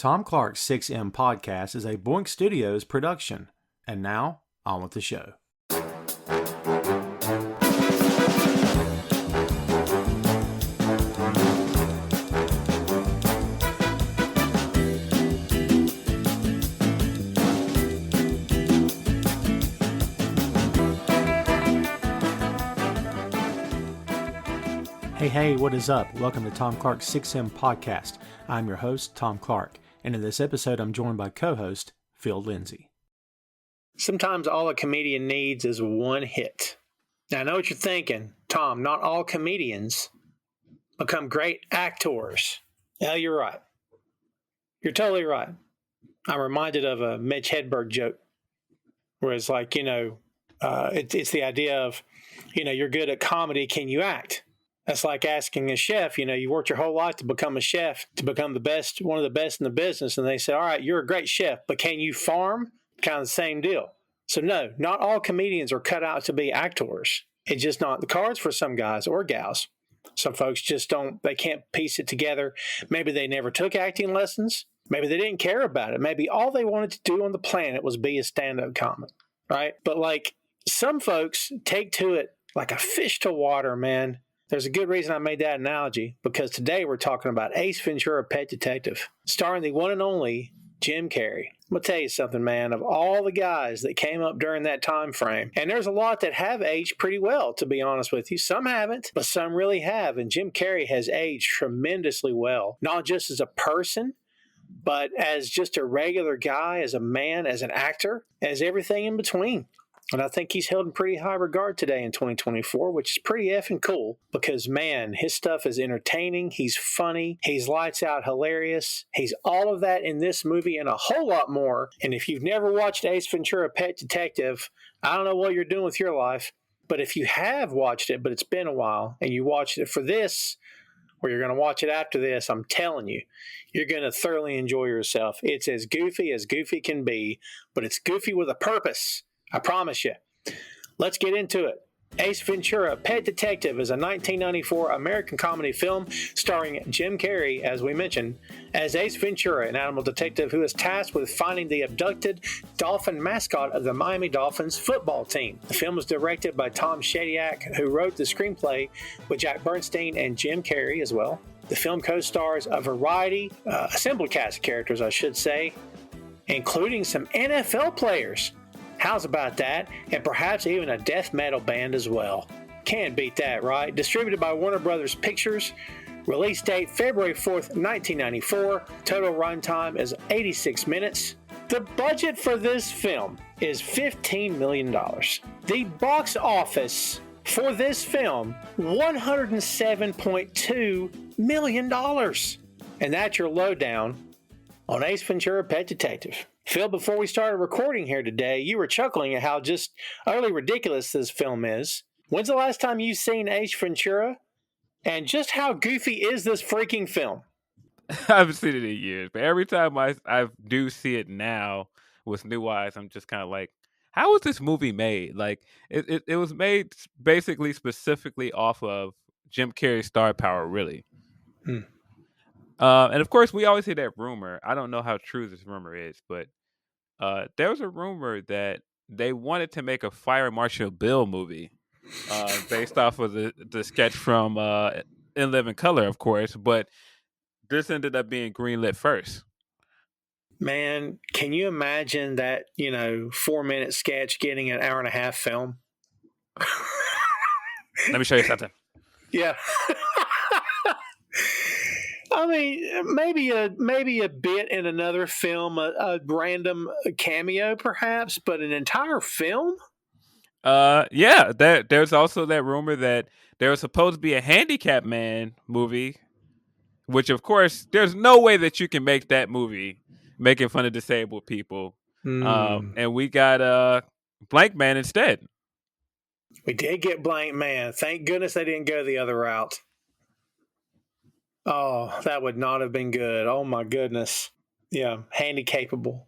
Tom Clark's 6M podcast is a Boink Studios production. And now, on with the show. Hey, what is up? Welcome to Tom Clark's 6M podcast. I'm your host, Tom Clark, and in this episode I'm joined by co-host Phil Lindsey. Sometimes all a comedian needs is one hit. Now I know what you're thinking. Tom, not all comedians become great actors. Yeah, you're right. You're totally right. I'm reminded of a Mitch Hedberg joke where it's like, it's the idea of, you're good at comedy, can you act? That's like asking a chef, you worked your whole life to become a chef, to become the best, one of the best in the business. And they say, all right, you're a great chef, but can you farm? Kind of the same deal. So no, not all comedians are cut out to be actors. It's just not the cards for some guys or gals. Some folks just they can't piece it together. Maybe they never took acting lessons. Maybe they didn't care about it. Maybe all they wanted to do on the planet was be a stand-up comic, right? But like some folks take to it like a fish to water, man. There's a good reason I made that analogy, because today we're talking about Ace Ventura, Pet Detective, starring the one and only Jim Carrey. I'm going to tell you something, man. Of all the guys that came up during that time frame, and there's a lot that have aged pretty well, to be honest with you. Some haven't, but some really have. And Jim Carrey has aged tremendously well, not just as a person, but as just a regular guy, as a man, as an actor, as everything in between. And I think he's held in pretty high regard today in 2024, which is pretty effing cool because, man, his stuff is entertaining. He's funny. He's lights out hilarious. He's all of that in this movie and a whole lot more. And if you've never watched Ace Ventura, Pet Detective, I don't know what you're doing with your life. But if you have watched it, but it's been a while, and you watched it for this, or you're going to watch it after this, I'm telling you, you're going to thoroughly enjoy yourself. It's as goofy can be, but it's goofy with a purpose. I promise you. Let's get into it. Ace Ventura, Pet Detective is a 1994 American comedy film starring Jim Carrey, as we mentioned, as Ace Ventura, an animal detective who is tasked with finding the abducted dolphin mascot of the Miami Dolphins football team. The film was directed by Tom Shadyac, who wrote the screenplay with Jack Bernstein and Jim Carrey as well. The film co-stars a variety, assembled cast of characters, I should say, including some NFL players. How's about that? And perhaps even a death metal band as well. Can't beat that, right? Distributed by Warner Brothers Pictures. Release date February 4th, 1994. Total runtime is 86 minutes. The budget for this film is $15 million. The box office for this film, $107.2 million. And that's your lowdown on Ace Ventura, Pet Detective. Phil, before we started recording here today, you were chuckling at how just utterly ridiculous this film is. When's the last time you've seen Ace Ventura? And just how goofy is this freaking film? I haven't seen it in years, but every time I do see it now with new eyes, I'm just kind of like, how was this movie made? Like, it was made basically specifically off of Jim Carrey's star power, really. And of course, we always hear that rumor. I don't know how true this rumor is, but there was a rumor that they wanted to make a Fire Marshal Bill movie based off of the sketch from In Living Color, of course. But this ended up being greenlit first. Man, can you imagine that, 4-minute sketch getting an hour-and-a-half film? Let me show you something. Yeah. I mean, maybe a bit in another film, a random cameo perhaps, but an entire film? Yeah. There's also that rumor that there was supposed to be a Handicap Man movie, which of course there's no way that you can make that movie making fun of disabled people. And we got Blank Man instead. We did get Blank Man. Thank goodness they didn't go the other route. Oh, that would not have been good. Oh, my goodness. Yeah, handy capable.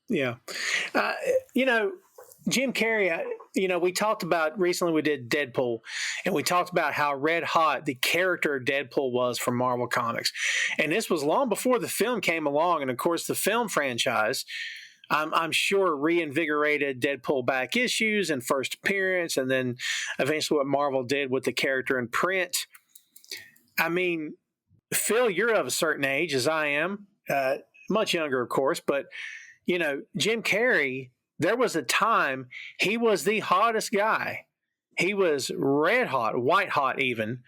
Yeah. Jim Carrey, we talked about recently, we did Deadpool, and we talked about how red hot the character of Deadpool was from Marvel Comics. And this was long before the film came along. And of course, the film franchise, I'm sure, reinvigorated Deadpool back issues and first appearance, and then eventually what Marvel did with the character in print. I mean, Phil, you're of a certain age, as I am, much younger, of course, but, Jim Carrey, there was a time he was the hottest guy. He was red hot, white hot even,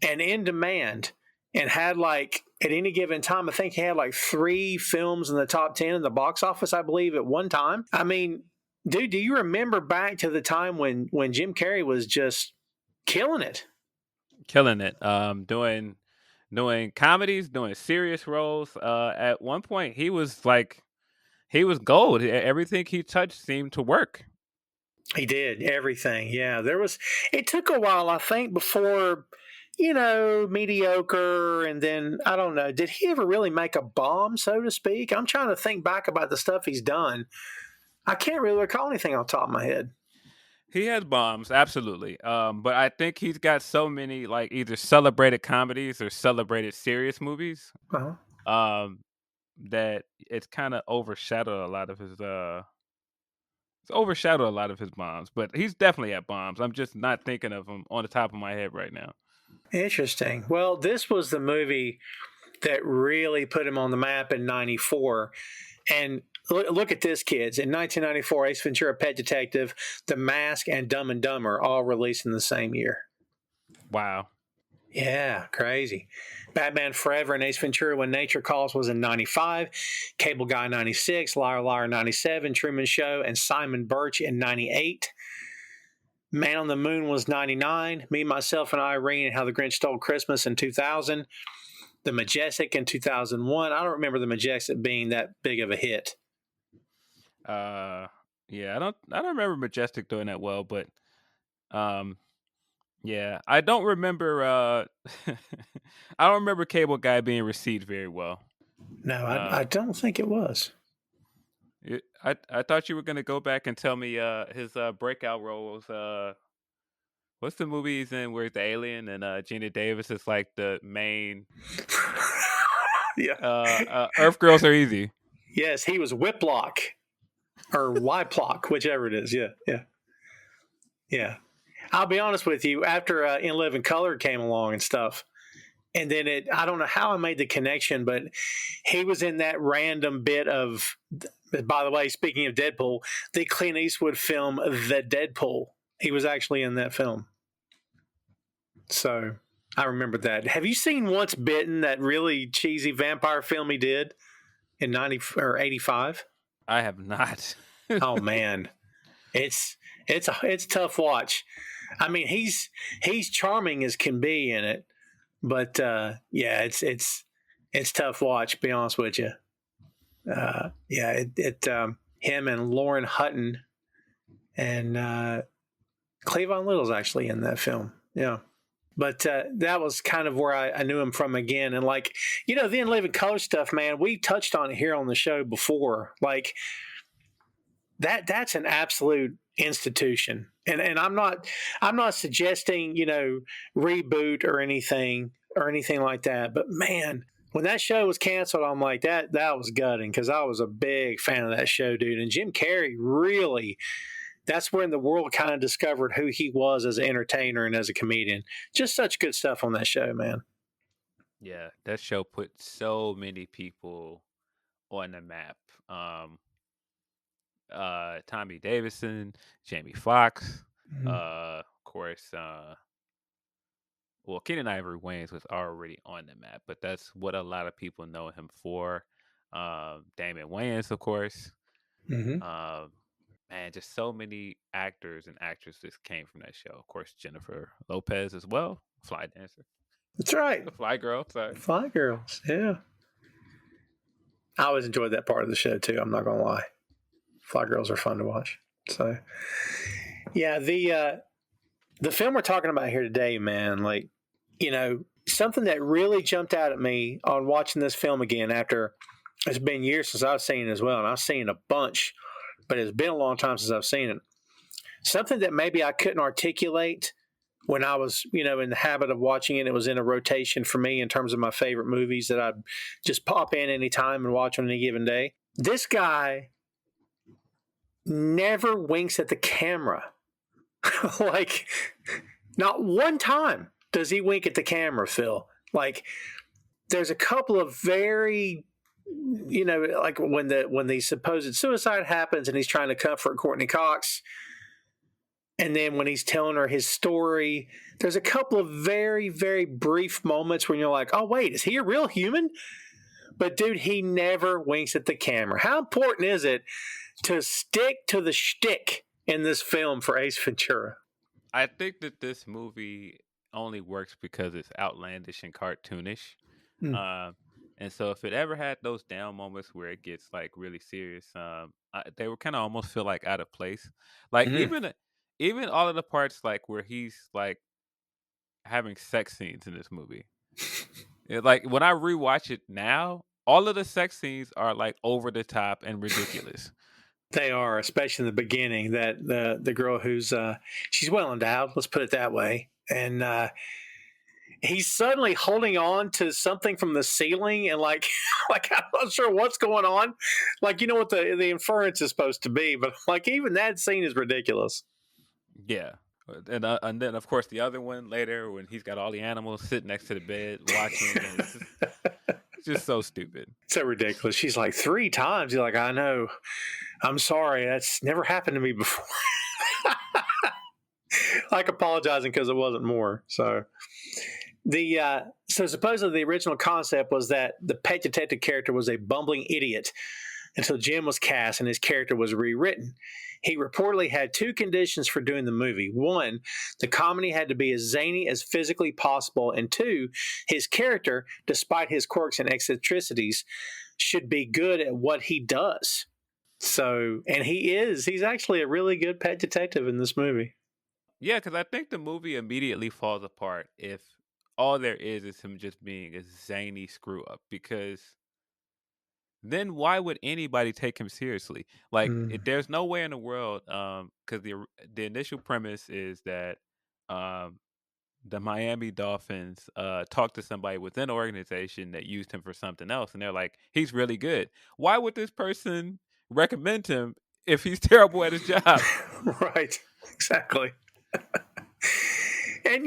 and in demand, and had at any given time, I think he had 3 films in the top 10 in the box office, I believe, at one time. I mean, dude, do you remember back to the time when Jim Carrey was just killing it? Killing it. Doing comedies, doing serious roles. At one point, he was gold. Everything he touched seemed to work. He did everything. Yeah, it took a while, I think, before, mediocre. And then, I don't know, did he ever really make a bomb, so to speak? I'm trying to think back about the stuff he's done. I can't really recall anything off the top of my head. He has bombs, absolutely. But I think he's got so many either celebrated comedies or celebrated serious movies, that it's kind of overshadowed a lot of his bombs. But he's definitely had bombs. I'm just not thinking of them on the top of my head right now. Interesting. Well, this was the movie that really put him on the map in '94. And look at this, kids. In 1994, Ace Ventura, Pet Detective, The Mask, and Dumb and Dumber all released in the same year. Wow. Yeah, crazy. Batman Forever and Ace Ventura When Nature Calls was in '95, Cable Guy '96, Liar Liar '97, Truman Show and Simon Birch in '98. Man on the Moon was '99, Me, Myself, and Irene and How the Grinch Stole Christmas in 2000, The Majestic in 2001. I don't remember The Majestic being that big of a hit. Yeah, I don't remember Majestic doing that well, but yeah, I don't remember I don't remember Cable Guy being received very well. No, I don't think it was. I thought you were going to go back and tell me his breakout role was what's the movie he's in where he's the alien and Gina Davis is the main Yeah. Earth Girls Are Easy. Yes, he was Whiplock or Wyplock, whichever it is. Yeah. I'll be honest with you, after In Living Color came along and stuff, and then I don't know how I made the connection, but he was in that random bit of, by the way, speaking of Deadpool, the Clint Eastwood film, The Deadpool. He was actually in that film. So I remember that. Have you seen Once Bitten, that really cheesy vampire film he did in 85? I have not. Oh man, it's a tough watch. I mean, he's charming as can be in it, but yeah, it's tough watch. To be honest with you, him and Lauren Hutton and Cleavon Little's actually in that film. Yeah. But that was kind of where I knew him from again. And the In Living Color stuff, man, we touched on it here on the show before. That's an absolute institution. And I'm not suggesting, reboot or anything like that. But man, when that show was canceled, I'm like, that was gutting, because I was a big fan of that show, dude. And Jim Carrey really, that's when the world kind of discovered who he was as an entertainer and as a comedian. Just such good stuff on that show, man. Yeah, that show put so many people on the map. Tommy Davidson, Jamie Foxx, of course. Well, Keenen Ivory Wayans was already on the map, but that's what a lot of people know him for. Damon Wayans, of course. Mm-hmm. Man, just so many actors and actresses came from that show. Of course, Jennifer Lopez as well, Fly Dancer. That's right. The Fly Girl, sorry. Fly Girls, yeah. I always enjoyed that part of the show, too. I'm not going to lie. Fly Girls are fun to watch. So, yeah, the film we're talking about here today, man, something that really jumped out at me on watching this film again after it's been years since I've seen it as well, and I've seen a bunch, but it's been a long time since I've seen it. something that maybe I couldn't articulate when I was, in the habit of watching it. It was in a rotation for me in terms of my favorite movies that I'd just pop in anytime and watch on any given day. This guy never winks at the camera. Like, not one time does he wink at the camera, Phil. Like, there's a couple of very, like when the supposed suicide happens and he's trying to comfort Courtney Cox, and then when he's telling her his story, there's a couple of very, very brief moments when you're like, oh, wait, is he a real human? But, dude, he never winks at the camera. How important is it to stick to the shtick in this film for Ace Ventura? I think that this movie only works because it's outlandish and cartoonish. And so if it ever had those down moments where it gets like really serious, they were kind of almost feel like out of place. Like even all of the parts like where he's like having sex scenes in this movie. Like when I rewatch it now, all of the sex scenes are like over the top and ridiculous. They are, especially in the beginning. That the girl who's she's well endowed, let's put it that way, and he's suddenly holding on to something from the ceiling, and like I'm not sure what's going on. Like, what the inference is supposed to be, but like even that scene is ridiculous. Yeah. And then of course the other one later when he's got all the animals sitting next to the bed watching, and it's just so stupid, so ridiculous. She's like 3 times. He's like, I know, I'm sorry, that's never happened to me before. Like apologizing because it wasn't more. So so supposedly the original concept was that the pet detective character was a bumbling idiot until Jim was cast and his character was rewritten. He reportedly had 2 conditions for doing the movie. 1, the comedy had to be as zany as physically possible. And 2, his character, despite his quirks and eccentricities, should be good at what he does. So, and he's actually a really good pet detective in this movie. Yeah, because I think the movie immediately falls apart if all there is him just being a zany screw up, because then why would anybody take him seriously? Like, there's no way in the world, because the initial premise is that the Miami Dolphins talked to somebody within the organization that used him for something else, and they're like, he's really good. Why would this person recommend him if he's terrible at his job? Right, exactly. And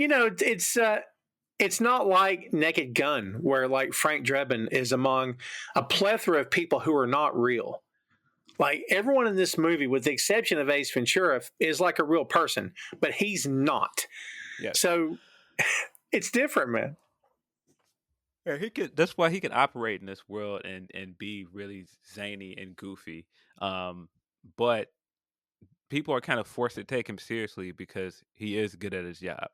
it's not like Naked Gun, where like Frank Drebin is among a plethora of people who are not real. Like everyone in this movie, with the exception of Ace Ventura, is like a real person, but he's not. Yes. So it's different, man. Yeah, that's why he can operate in this world and be really zany and goofy. But people are kind of forced to take him seriously because he is good at his job.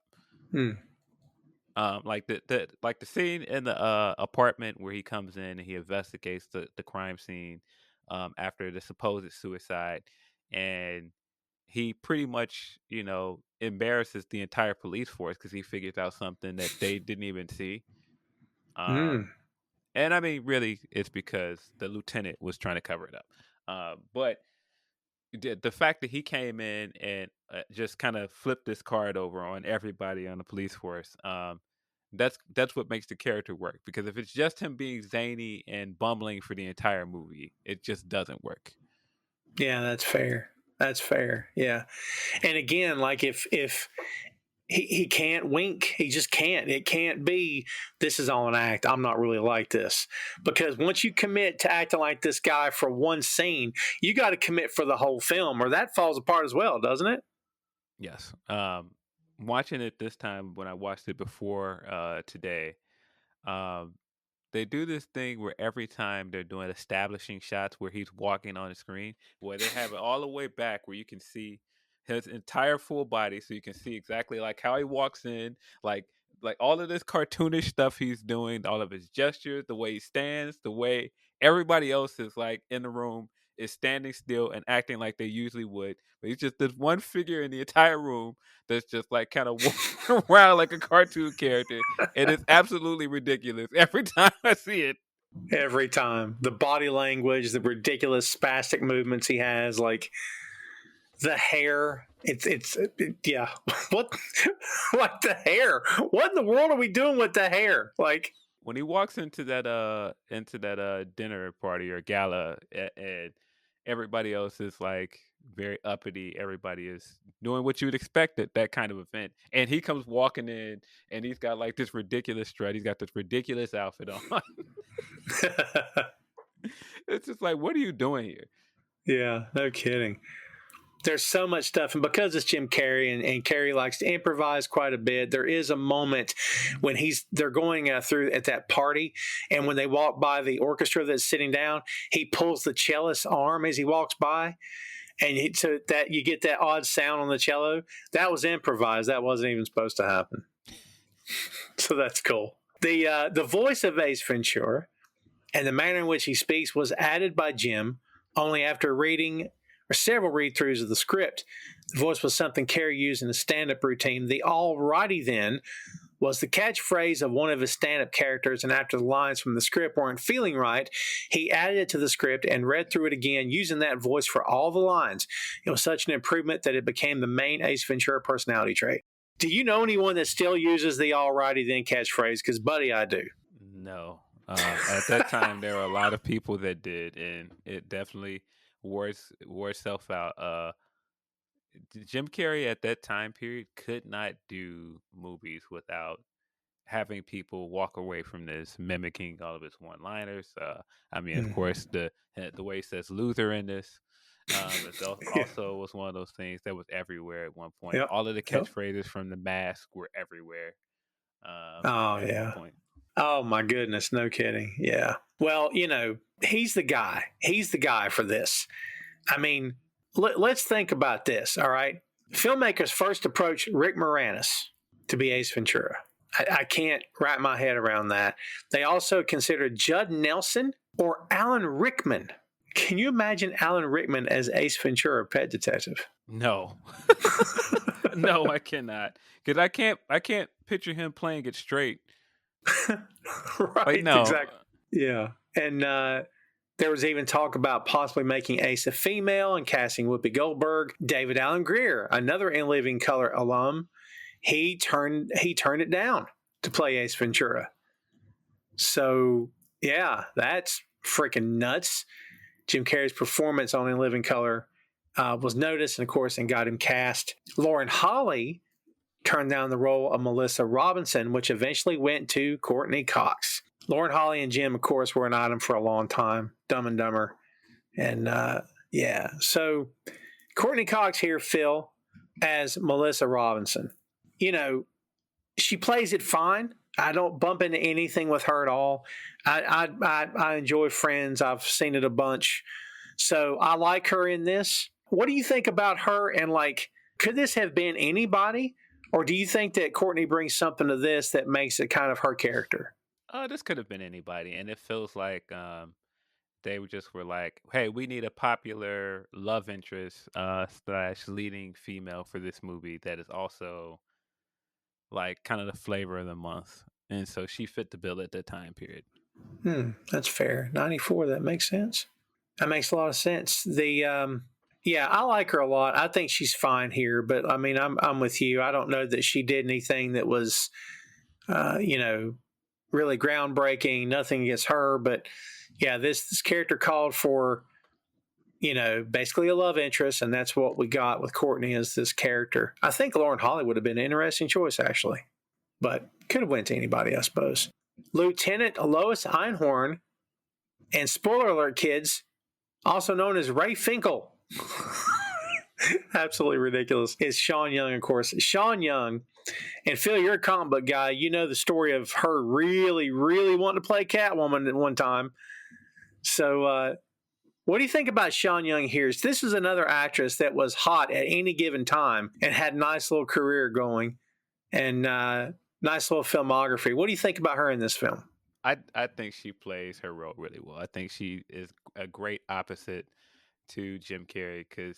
Like the scene in the apartment where he comes in and he investigates the crime scene after the supposed suicide, and he pretty much embarrasses the entire police force because he figures out something that they didn't even see. And I mean, really, it's because the lieutenant was trying to cover it up. But the fact that he came in and just kind of flipped this card over on everybody on the police force, that's what makes the character work. Because if it's just him being zany and bumbling for the entire movie, it just doesn't work. Yeah, that's fair. That's fair. Yeah. And again, like if he can't wink, he just can't. It can't be, this is all an act, I'm not really like this. Because once you commit to acting like this guy for one scene, you got to commit for the whole film, or that falls apart as well, doesn't it? Yes. Watching it this time when I watched it before today, they do this thing where every time they're doing establishing shots where he's walking on the screen, where they have it all the way back where you can see his entire full body, so you can see exactly like how he walks in, like all of this cartoonish stuff he's doing, all of his gestures, the way he stands, the way everybody else is like in the room is standing still and acting like they usually would. But he's just this one figure in the entire room that's just like kind of walking around like a cartoon character. And it's absolutely ridiculous every time I see it. Every time. The body language, the ridiculous spastic movements he has, like, The hair. Yeah. What the hair? What in the world are we doing with the hair? Like, when he walks into that dinner party or gala, and everybody else is like very uppity, everybody is doing what you would expect at that kind of event, and he comes walking in and he's got like this ridiculous strut, he's got this ridiculous outfit on. It's just like, what are you doing here? yeah, no kidding. There's so much stuff, and because it's Jim Carrey, and Carrey likes to improvise quite a bit, there is a moment when they're going through at that party, and when they walk by the orchestra that's sitting down, he pulls the cellist's arm as he walks by, and so that you get that odd sound on the cello. That was improvised. That wasn't even supposed to happen. So that's cool. The voice of Ace Ventura and the manner in which he speaks was added by Jim only after reading or several read-throughs of the script. The voice was something Carrey used in his stand-up routine. The "alrighty then" was the catchphrase of one of his stand-up characters, and after the lines from the script weren't feeling right, he added it to the script and read through it again using that voice for all the lines. It was such an improvement that it became the main Ace Ventura personality trait. Do you know anyone that still uses the "alrighty then" catchphrase? Because, buddy, I do. No. At that time, there were a lot of people that did, and it definitely wore itself out. Jim Carrey at that time period could not do movies without having people walk away from this mimicking all of his one-liners. I mean, of course, the way he says "Luther" in this, it also was one of those things that was everywhere at one point. Yep. All of the catchphrases from The Mask were everywhere. At one point. Oh, my goodness. No kidding. Yeah. Well, he's the guy. He's the guy for this. I mean, let's think about this, all right? Filmmakers first approached Rick Moranis to be Ace Ventura. I can't wrap my head around that. They also considered Judd Nelson or Alan Rickman. Can you imagine Alan Rickman as Ace Ventura, Pet Detective? No. No, I cannot. Because I can't picture him playing it straight. Right, like, no. Exactly. Yeah. And there was even talk about possibly making Ace a female and casting Whoopi Goldberg. David Alan Grier, another In Living Color alum, he turned it down to play Ace Ventura. So, yeah, that's freaking nuts. Jim Carrey's performance on In Living Color was noticed, and of course, and got him cast. Lauren Holly turned down the role of Melissa Robinson, which eventually went to Courtney Cox. Lauren Holly and Jim, of course, were an item for a long time, Dumb and Dumber. And, yeah, so Courtney Cox here, Phil, as Melissa Robinson. She plays it fine. I don't bump into anything with her at all. I enjoy Friends. I've seen it a bunch. So I like her in this. What do you think about her? And, could this have been anybody? Or do you think that Courtney brings something to this that makes it kind of her character? This could have been anybody. And it feels like they were like, hey, we need a popular love interest / leading female for this movie that is also like kind of the flavor of the month. And so she fit the bill at that time period. That's fair. 94, that makes sense. That makes a lot of sense. Yeah, I like her a lot. I think she's fine here, but I mean, I'm with you. I don't know that she did anything that was, really groundbreaking. Nothing against her, but yeah, this character called for, basically a love interest, and that's what we got with Courtney as this character. I think Lauren Holly would have been an interesting choice, actually, but could have went to anybody, I suppose. Lieutenant Lois Einhorn, and spoiler alert, kids, also known as Ray Finkel. Absolutely ridiculous. Is Sean Young, of course. Sean Young, and Phil, you're a comic book guy. You know the story of her really, really wanting to play Catwoman at one time. So, what do you think about Sean Young here? This is another actress that was hot at any given time and had a nice little career going and nice little filmography. What do you think about her in this film? I think she plays her role really well. I think she is a great opposite to Jim Carrey because,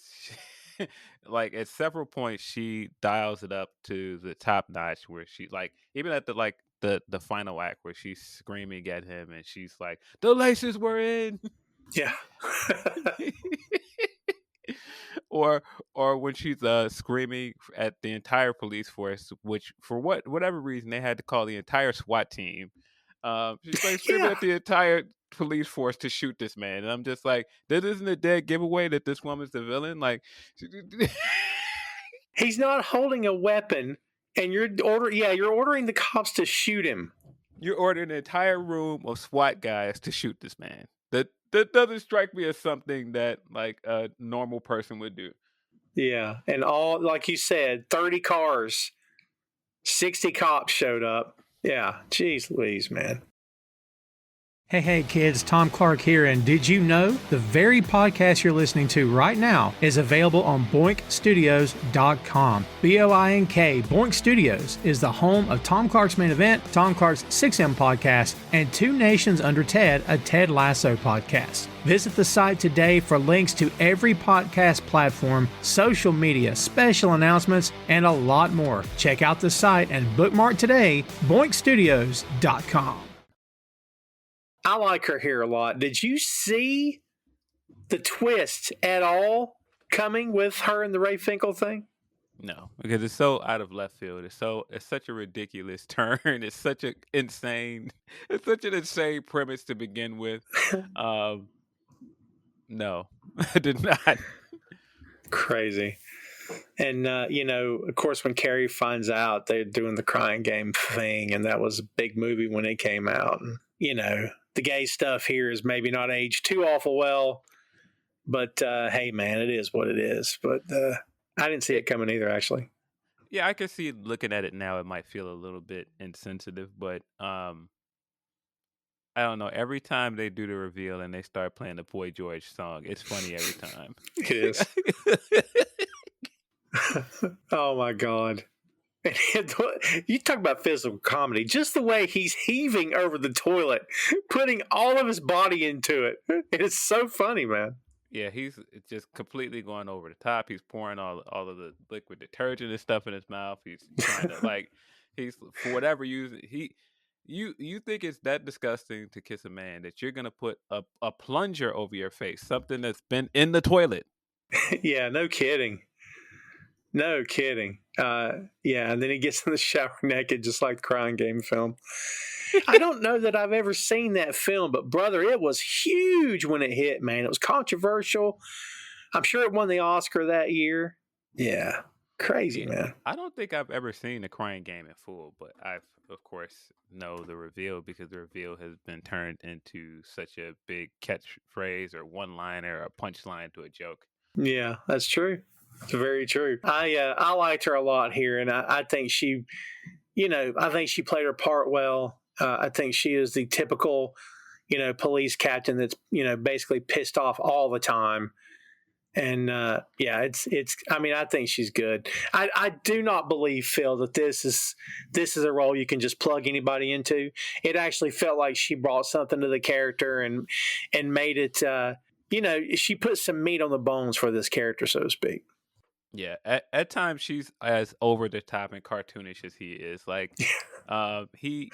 like, at several points she dials it up to the top notch. Where she, like, even at the final act where she's screaming at him and she's like, "The laces were in." Yeah. or when she's screaming at the entire police force, which for whatever reason they had to call the entire SWAT team. She's like screaming Yeah. at the entire police force to shoot this man, and I'm just like, this isn't a dead giveaway that this woman's the villain. Like, He's not holding a weapon, and you're ordering the cops to shoot him. you're ordering an entire room of SWAT guys to shoot this man. That doesn't strike me as something that like a normal person would do. Yeah, and all, like you said, 30 cars, 60 cops showed up. Yeah, jeez Louise, man. Hey kids, Tom Clark here, and did you know the very podcast you're listening to right now is available on boinkstudios.com. B-O-I-N-K, Boink Studios is the home of Tom Clark's Main Event, Tom Clark's 6M podcast, and Two Nations Under Ted, a Ted Lasso podcast. Visit the site today for links to every podcast platform, social media, special announcements, and a lot more. Check out the site and bookmark today, boinkstudios.com. I like her here a lot. Did you see the twist at all coming with her and the Ray Finkel thing? No, because it's so out of left field. It's such a ridiculous turn. It's such an insane premise to begin with. No, I did not. Crazy. And, of course, when Carrey finds out they're doing the crying game thing, and that was a big movie when it came out. And, the gay stuff here is maybe not aged too awful well, but hey, man, it is what it is. But I didn't see it coming either, actually. Yeah, I can see looking at it now, it might feel a little bit insensitive, but I don't know. Every time they do the reveal and they start playing the Boy George song, it's funny every time. It is. Oh, my God. You talk about physical comedy. Just the way he's heaving over the toilet, putting all of his body into it. It's so funny, man. Yeah, he's just completely going over the top. He's pouring all of the liquid detergent and stuff in his mouth. He's trying to he's for whatever reason you think it's that disgusting to kiss a man that you're gonna put a plunger over your face, something that's been in the toilet. Yeah, no kidding. No kidding. Yeah, and then he gets in the shower naked, just like the crying game film. I don't know that I've ever seen that film, but brother, it was huge when it hit, man. It was controversial. I'm sure it won the Oscar that year. Yeah, crazy, man. I don't think I've ever seen the crying game in full, but I've, of course, know the reveal because the reveal has been turned into such a big catchphrase or one-liner or a punchline to a joke. Yeah, that's true. It's very true. I liked her a lot here, and I think she, I think she played her part well. I think she is the typical, police captain that's, basically pissed off all the time. And it's. I mean, I think she's good. I do not believe, Phil, that this is a role you can just plug anybody into. It actually felt like she brought something to the character and made it. She put some meat on the bones for this character, so to speak. Yeah, at times she's as over the top and cartoonish as he is. Like, he,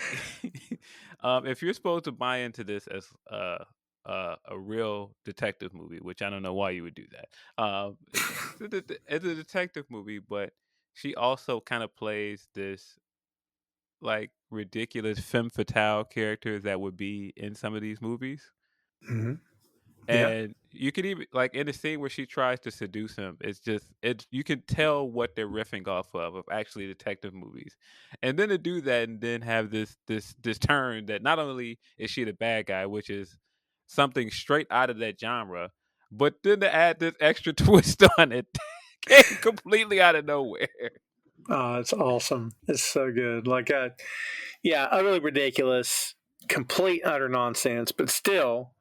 if you're supposed to buy into this as a real detective movie, which I don't know why you would do that. It's a detective movie, but she also kind of plays this like ridiculous femme fatale character that would be in some of these movies. Mm-hmm. And you could even like in the scene where she tries to seduce him, you can tell what they're riffing off of actually detective movies. And then to do that and then have this turn that not only is she the bad guy, which is something straight out of that genre, but then to add this extra twist on it came completely out of nowhere. Oh, it's awesome. It's so good. Like, utterly ridiculous, complete utter nonsense, but still.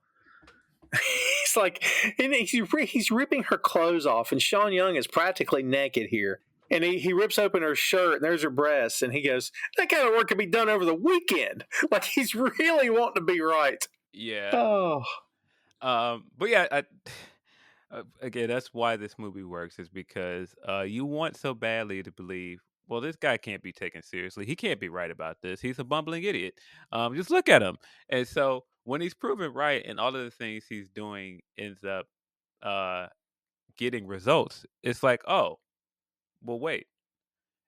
He's like, and he's ripping her clothes off, and Sean Young is practically naked here. And he rips open her shirt, and there's her breasts, and he goes, that kind of work can be done over the weekend. Like, he's really wanting to be right. Yeah. Oh. But yeah, again, that's why this movie works, is because you want so badly to believe, well, this guy can't be taken seriously. He can't be right about this. He's a bumbling idiot. Just look at him. And so when he's proven right and all of the things he's doing ends up getting results. It's like, oh, well, wait.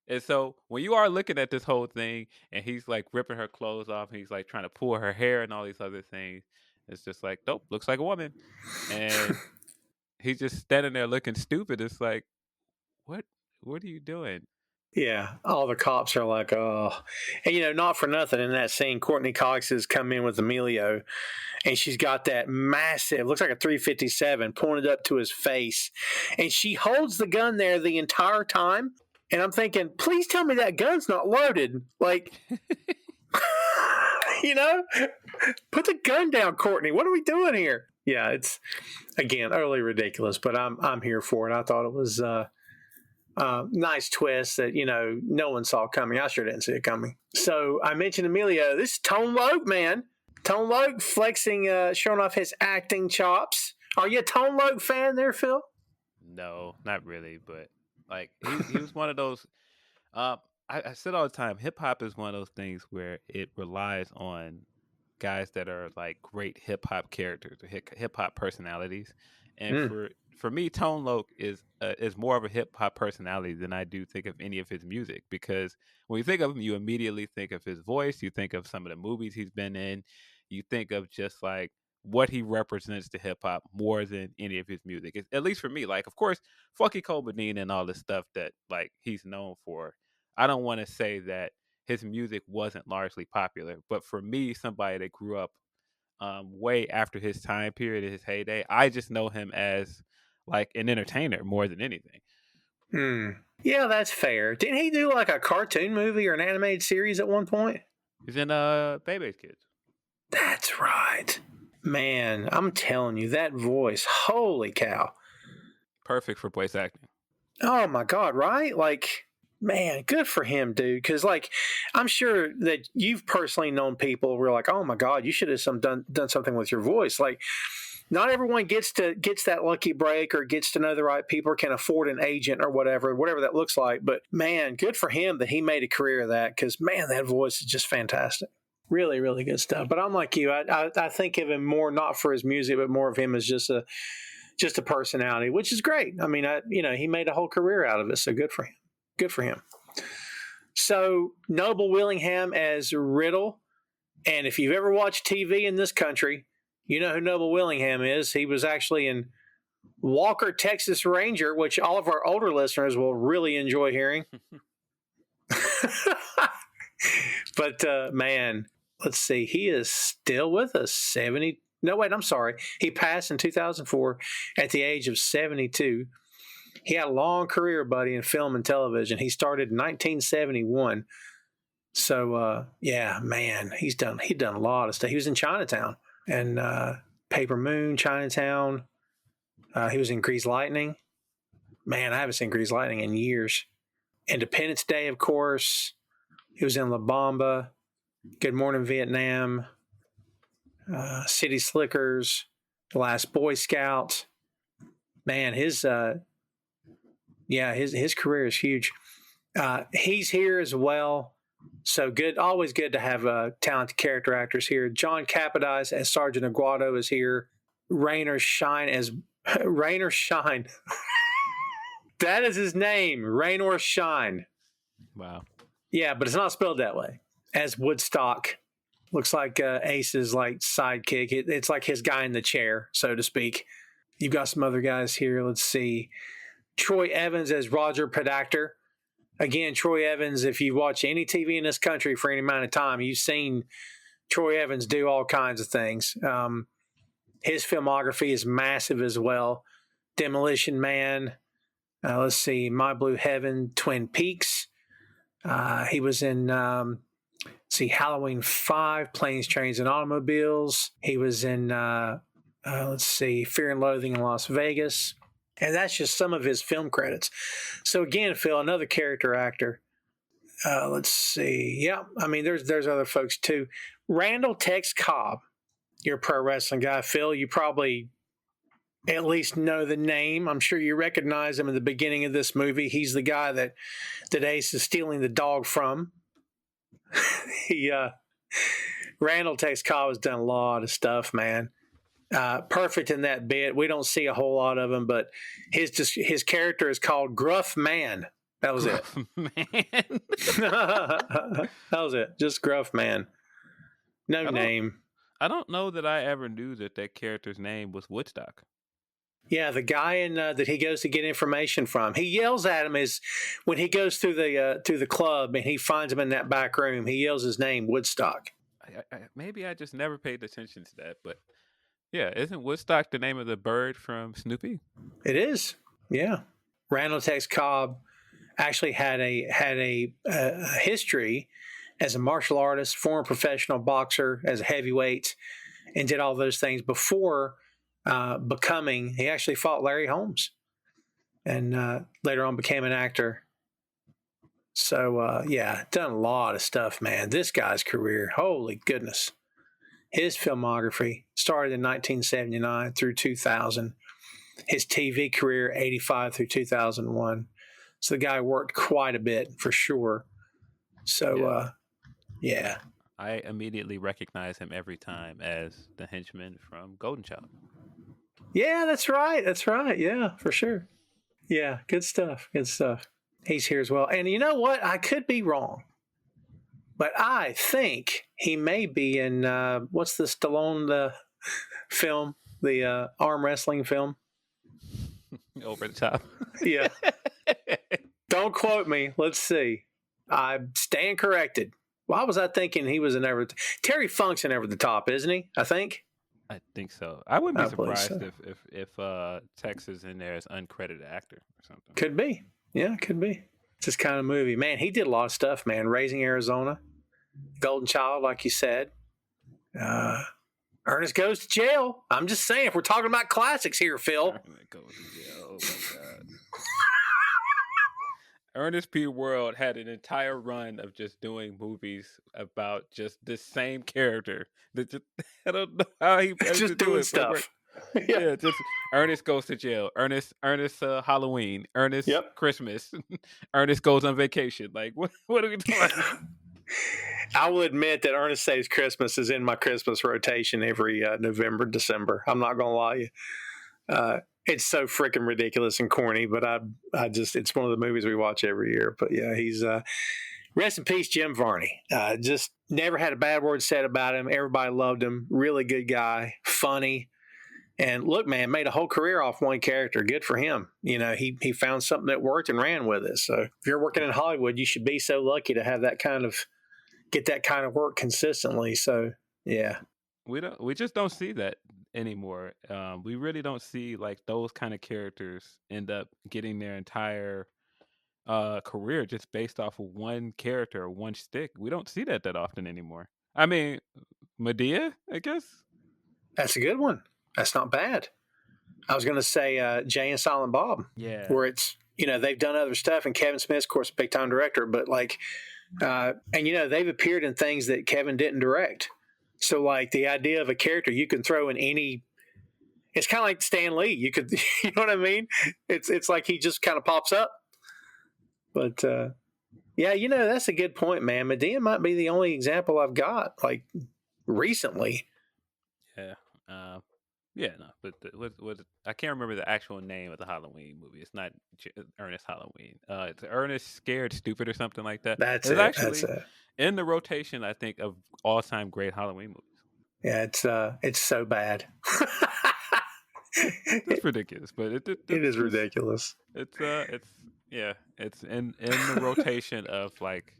And so when you are looking at this whole thing and he's like ripping her clothes off, and he's like trying to pull her hair and all these other things, it's just like, nope, looks like a woman. And he's just standing there looking stupid. It's like, what? What are you doing? Yeah, all the cops are like, oh. And, not for nothing in that scene, Courtney Cox has come in with Emilio, and she's got that massive, looks like a 357 pointed up to his face. And she holds the gun there the entire time. And I'm thinking, please tell me that gun's not loaded. Like, put the gun down, Courtney. What are we doing here? Yeah, it's, again, utterly ridiculous, but I'm here for it. I thought it was nice twist that, no one saw coming. I sure didn't see it coming. So I mentioned Emilio. This is Tone Loc, man. Tone Loc flexing, showing off his acting chops. Are you a Tone Loc fan there, Phil? No, not really, but like he was one of those. I said all the time, hip hop is one of those things where it relies on guys that are like great hip hop characters or hip hop personalities, and for me, Tone Loc is more of a hip hop personality than I do think of any of his music, because when you think of him, you immediately think of his voice, you think of some of the movies he's been in, you think of just like what he represents to hip hop more than any of his music. At least for me, like, of course, Funky Cold Medina and all this stuff that like he's known for. I don't want to say that his music wasn't largely popular, but for me, somebody that grew up way after his time period, his heyday, I just know him as like an entertainer more than anything. Yeah, that's fair. Didn't he do like a cartoon movie or an animated series at one point? He's in Bebe's Kids. That's right. Man, I'm telling you, that voice, holy cow. Perfect for voice acting. Oh my God, right? Like, man, good for him, dude. Because, like, I'm sure that you've personally known people who are like, oh my God, you should have done something with your voice. Like, not everyone gets that lucky break or gets to know the right people or can afford an agent or whatever that looks like. But man, good for him that he made a career of that, because man, that voice is just fantastic. Really, really good stuff. But I'm like you. I think of him more not for his music, but more of him as just a personality, which is great. I mean, he made a whole career out of it, so good for him. Good for him. So Noble Willingham as Riddle, and if you've ever watched TV in this country, you know who Noble Willingham is. He was actually in Walker, Texas Ranger, which all of our older listeners will really enjoy hearing. But man, let's see. He is still with us. 70. No, wait, I'm sorry. He passed in 2004 at the age of 72. He had a long career, buddy, in film and television. He started in 1971. So, yeah, man, he'd done a lot of stuff. He was in Chinatown and Paper Moon, Chinatown. He was in Grease Lightning. Man, I haven't seen Grease Lightning in years. Independence Day, of course. He was in La Bamba, Good Morning Vietnam, City Slickers, The Last Boy Scout. Man, his career is huge. He's here as well. So good, always good to have talented character actors here. John Capodice as Sergeant Aguado is here. Raynor Shine as Raynor Shine. That is his name, Raynor Shine. Wow. Yeah, but it's not spelled that way. As Woodstock. Looks like Ace's like sidekick. It's like his guy in the chair, so to speak. You've got some other guys here. Let's see. Troy Evans as Roger Podactor. Again, Troy Evans, if you watch any TV in this country for any amount of time, you've seen Troy Evans do all kinds of things. His filmography is massive as well. Demolition Man. Let's see. My Blue Heaven, Twin Peaks. He was in, Halloween 5, Planes, Trains, and Automobiles. He was in, Fear and Loathing in Las Vegas. And that's just some of his film credits. So again, Phil, another character actor. Let's see. Yeah, I mean, there's other folks too. Randall Tex Cobb. You're a pro wrestling guy, Phil. You probably at least know the name. I'm sure you recognize him in the beginning of this movie. He's the guy that Ace is stealing the dog from. Randall Tex Cobb has done a lot of stuff, man. perfect in that bit. We don't see a whole lot of him, but his character is called Gruff Man. That was Gruff Man. that was it. Just Gruff Man. No name. I don't know that I ever knew that character's name was Woodstock. Yeah, the guy that he goes to get information from. He yells at him as when he goes through the club and he finds him in that back room. He yells his name, Woodstock. Maybe I just never paid attention to that, but yeah, isn't Woodstock the name of the bird from Snoopy? It is. Yeah, Randall Tex Cobb actually had a history as a martial artist, former professional boxer, as a heavyweight, and did all those things before becoming. He actually fought Larry Holmes, and later on became an actor. So yeah, done a lot of stuff, man. This guy's career, holy goodness. His filmography started in 1979 through 2000. His TV career, 85 through 2001. So the guy worked quite a bit for sure. So, yeah. I immediately recognize him every time as the henchman from Golden Child. Yeah, that's right. That's right. Yeah, for sure. Yeah, good stuff. Good stuff. He's here as well. And you know what? I could be wrong. But I think he may be in, what's the Stallone film? The arm wrestling film? Over the Top. Yeah. Don't quote me. Let's see. I stand corrected. Why was I thinking he was in Terry Funk's in Over the Top, isn't he? I think. I think so. I wouldn't be surprised so. if Tex is in there as uncredited actor or something. Could be. Yeah, could be. It's this kind of movie. Man, he did a lot of stuff, man. Raising Arizona, Golden Child, like you said. Ernest Goes to Jail. I'm just saying, if we're talking about classics here, Phil. Ernest Goes to Jail. Oh, my God. Ernest P. World had an entire run of just doing movies about just the same character. I don't know how he just doing stuff. Yeah, just Ernest Goes to Jail. Ernest Halloween. Ernest Christmas. Ernest Goes on Vacation. Like, what are we doing? I will admit that Ernest Saves Christmas is in my Christmas rotation every November, December. I'm not going to lie to you. It's so freaking ridiculous and corny, but I just, it's one of the movies we watch every year. But yeah, he's, rest in peace, Jim Varney. Just never had a bad word said about him. Everybody loved him. Really good guy, funny. And look, man, made a whole career off one character. Good for him. You know, he found something that worked and ran with it. So if you're working in Hollywood, you should be so lucky to have get that kind of work consistently. So yeah. We just don't see that anymore. We really don't see like those kind of characters end up getting their entire career just based off of one character or one stick. We don't see that often anymore. I mean, Medea, I guess. That's a good one. That's not bad. I was going to say Jay and Silent Bob. Yeah. Where it's, you know, they've done other stuff, and Kevin Smith's, of course, a big time director, but like, and you know, they've appeared in things that Kevin didn't direct. So like the idea of a character you can throw in any, it's kind of like Stan Lee. You could, you know what I mean? It's like he just kind of pops up. But yeah, you know, that's a good point, man. Medea might be the only example I've got like recently. Yeah. Yeah, no, but what I can't remember the actual name of the Halloween movie. It's not Ernest Halloween. It's Ernest Scared Stupid or something like that. That's it's it. Actually that's it. In the rotation, I think, of all-time great Halloween movies. Yeah, it's so bad. It's ridiculous, but it is ridiculous. It's in the rotation of like,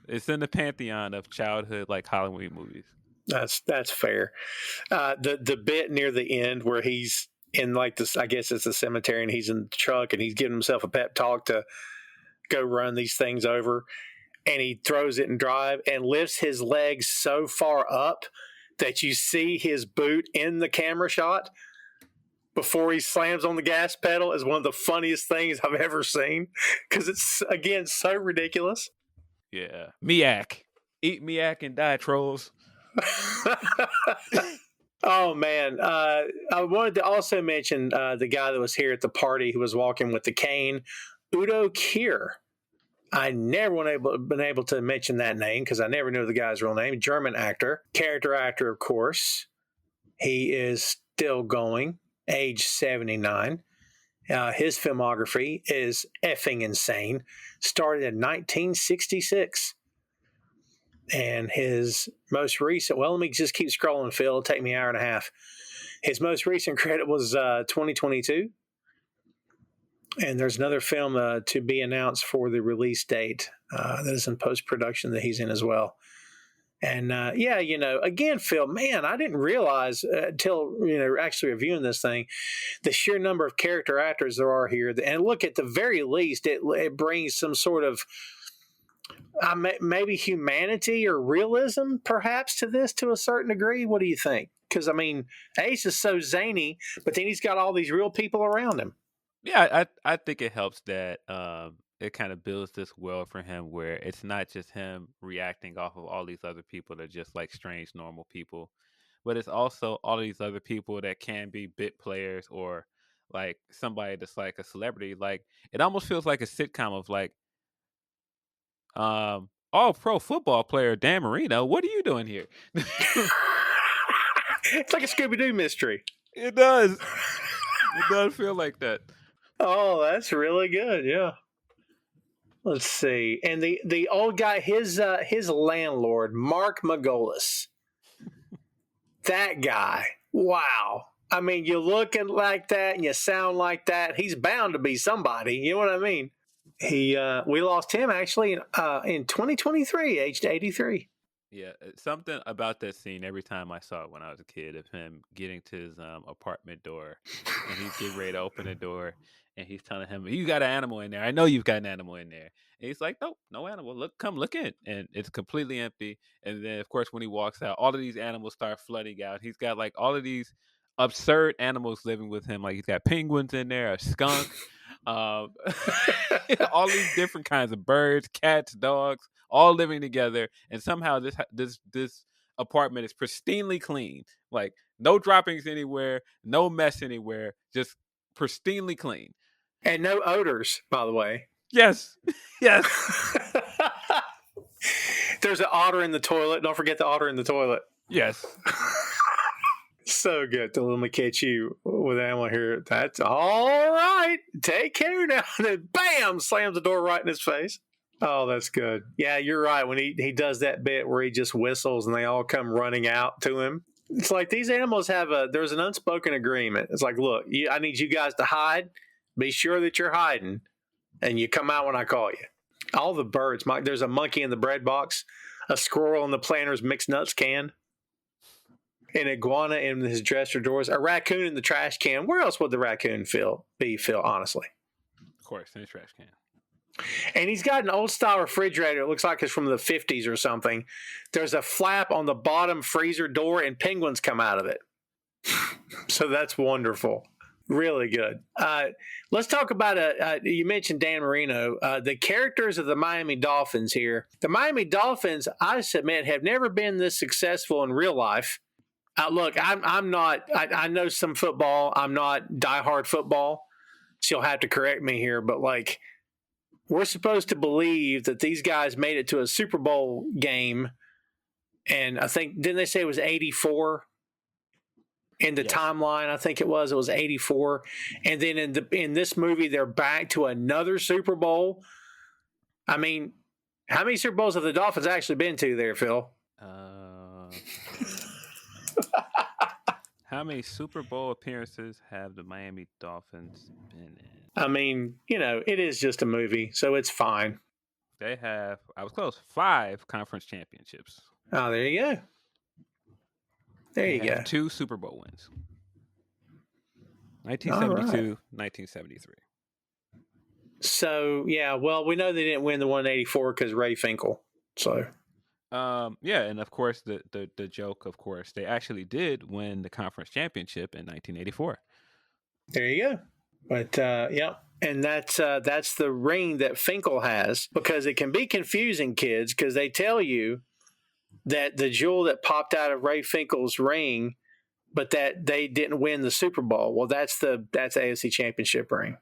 it's in the pantheon of childhood like Halloween movies. That's fair. The bit near the end where he's in like this, I guess it's a cemetery, and he's in the truck and he's giving himself a pep talk to go run these things over, and he throws it in drive and lifts his legs so far up that you see his boot in the camera shot before he slams on the gas pedal is one of the funniest things I've ever seen, because it's, again, so ridiculous. Yeah. Miak. Eat Miak and die, trolls. Oh man, I wanted to also mention the guy that was here at the party who was walking with the cane, Udo Kier. I never been able to mention that name because I never knew the guy's real name. German actor, character actor, of course. He is still going, age 79. His filmography is effing insane. Started in 1966. And his most recent, well, let me just keep scrolling, Phil. It'll take me an hour and a half. His most recent credit was 2022. And there's another film to be announced for the release date that is in post-production that he's in as well. And yeah, again, Phil, man, I didn't realize until, actually reviewing this thing, the sheer number of character actors there are here. And look, at the very least, it brings some sort of maybe humanity or realism, perhaps, to this to a certain degree. What do you think? Because, Ace is so zany, but then he's got all these real people around him. Yeah, I think it helps that it kind of builds this world for him where it's not just him reacting off of all these other people that are just like strange normal people, but it's also all of these other people that can be bit players or like somebody that's like a celebrity. Like it almost feels like a sitcom of like all pro football player Dan Marino, what are you doing here? It's like a Scooby-Doo mystery. It does. It does feel like that. Oh, that's really good. Yeah. Let's see. And the old guy, his landlord, Mark Margolis. That guy. Wow. You looking like that and you sound like that. He's bound to be somebody. You know what I mean? We lost him actually in 2023, aged 83. Yeah, something about that scene every time I saw it when I was a kid of him getting to his apartment door and he's getting ready to open the door and he's telling him, "You got an animal in there. I know you've got an animal in there." And he's like, "Nope, no animal. Come look in." And it's completely empty. And then of course when he walks out, all of these animals start flooding out. He's got like all of these absurd animals living with him. Like he's got penguins in there, a skunk, um, all these different kinds of birds, cats, dogs, all living together, and somehow this apartment is pristinely clean. Like no droppings anywhere, no mess anywhere, just pristinely clean. And no odors, by the way. Yes. Yes. There's an otter in the toilet. Don't forget the otter in the toilet. Yes. So good to let me catch you with animal here. That's all right. Take care now. And then bam, slams the door right in his face. Oh, that's good. Yeah, you're right. When he does that bit where he just whistles and they all come running out to him. It's like these animals there's an unspoken agreement. It's like, look, I need you guys to hide. Be sure that you're hiding. And you come out when I call you. All the birds. There's a monkey in the bread box, a squirrel in the planter's mixed nuts can, an iguana in his dresser drawers, a raccoon in the trash can. Where else would the raccoon be, Phil, honestly? Of course, in the trash can. And he's got an old-style refrigerator. It looks like it's from the 50s or something. There's a flap on the bottom freezer door, and penguins come out of it. So that's wonderful. Really good. Let's talk about, you mentioned Dan Marino, the characters of the Miami Dolphins here. The Miami Dolphins, I submit, have never been this successful in real life. Look, I'm not, I know some football. I'm not diehard football. She'll have to correct me here, but like, we're supposed to believe that these guys made it to a Super Bowl game. And I think, didn't they say it was 84? In the timeline, I think it was 84. And then in this movie, they're back to another Super Bowl. How many Super Bowls have the Dolphins actually been to there, Phil? How many Super Bowl appearances have the Miami Dolphins been in? It is just a movie, so it's fine. They have, I was close, 5 conference championships. Oh, there you go. There you go. 2 Super Bowl wins. 1972, 1973. So, yeah, well, we know they didn't win the 184 because Ray Finkel. So, yeah, and of course, the joke, of course, they actually did win the conference championship in 1984. There you go. But, yeah, and that's the ring that Finkel has, because it can be confusing, kids, because they tell you that the jewel that popped out of Ray Finkel's ring, but that they didn't win the Super Bowl. Well, that's AFC Championship ring.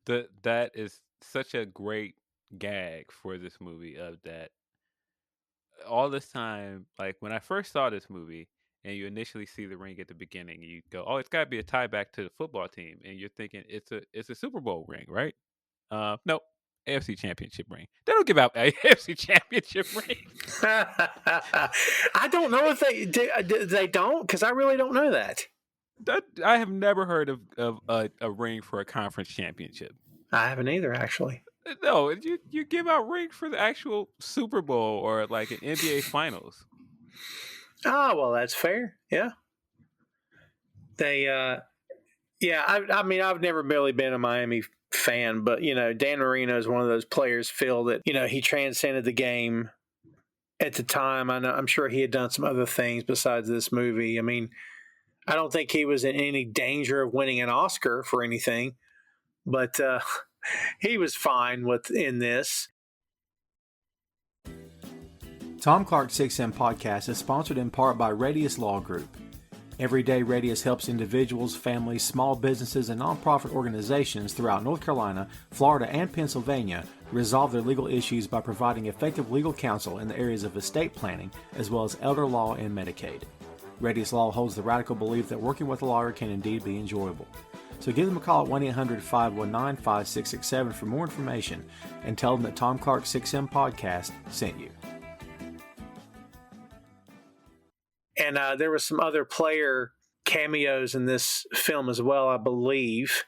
That is such a great gag for this movie, of that all this time. Like when I first saw this movie, and you initially see the ring at the beginning, you go, "Oh, it's got to be a tie back to the football team," and you're thinking it's a Super Bowl ring, right? Nope. AFC Championship ring. They don't give out AFC Championship rings. I don't know if they do. They don't, because I really don't know that. I have never heard of a ring for a conference championship. I haven't either, actually. No, you give out rings for the actual Super Bowl or like an NBA Finals. Oh, well, that's fair. Yeah. They, yeah, I mean, I've never really been a Miami fan, but, Dan Marino is one of those players, Phil, that, he transcended the game at the time. I'm sure he had done some other things besides this movie. I mean, I don't think he was in any danger of winning an Oscar for anything, but he was fine in this. Tom Clark's 6M podcast is sponsored in part by Radius Law Group. Every day, Radius helps individuals, families, small businesses, and nonprofit organizations throughout North Carolina, Florida, and Pennsylvania resolve their legal issues by providing effective legal counsel in the areas of estate planning, as well as elder law and Medicaid. Radius Law holds the radical belief that working with a lawyer can indeed be enjoyable. So give them a call at 1-800-519-5667 for more information and tell them that Tom Clark's 6M podcast sent you. And there was some other player cameos in this film as well, I believe.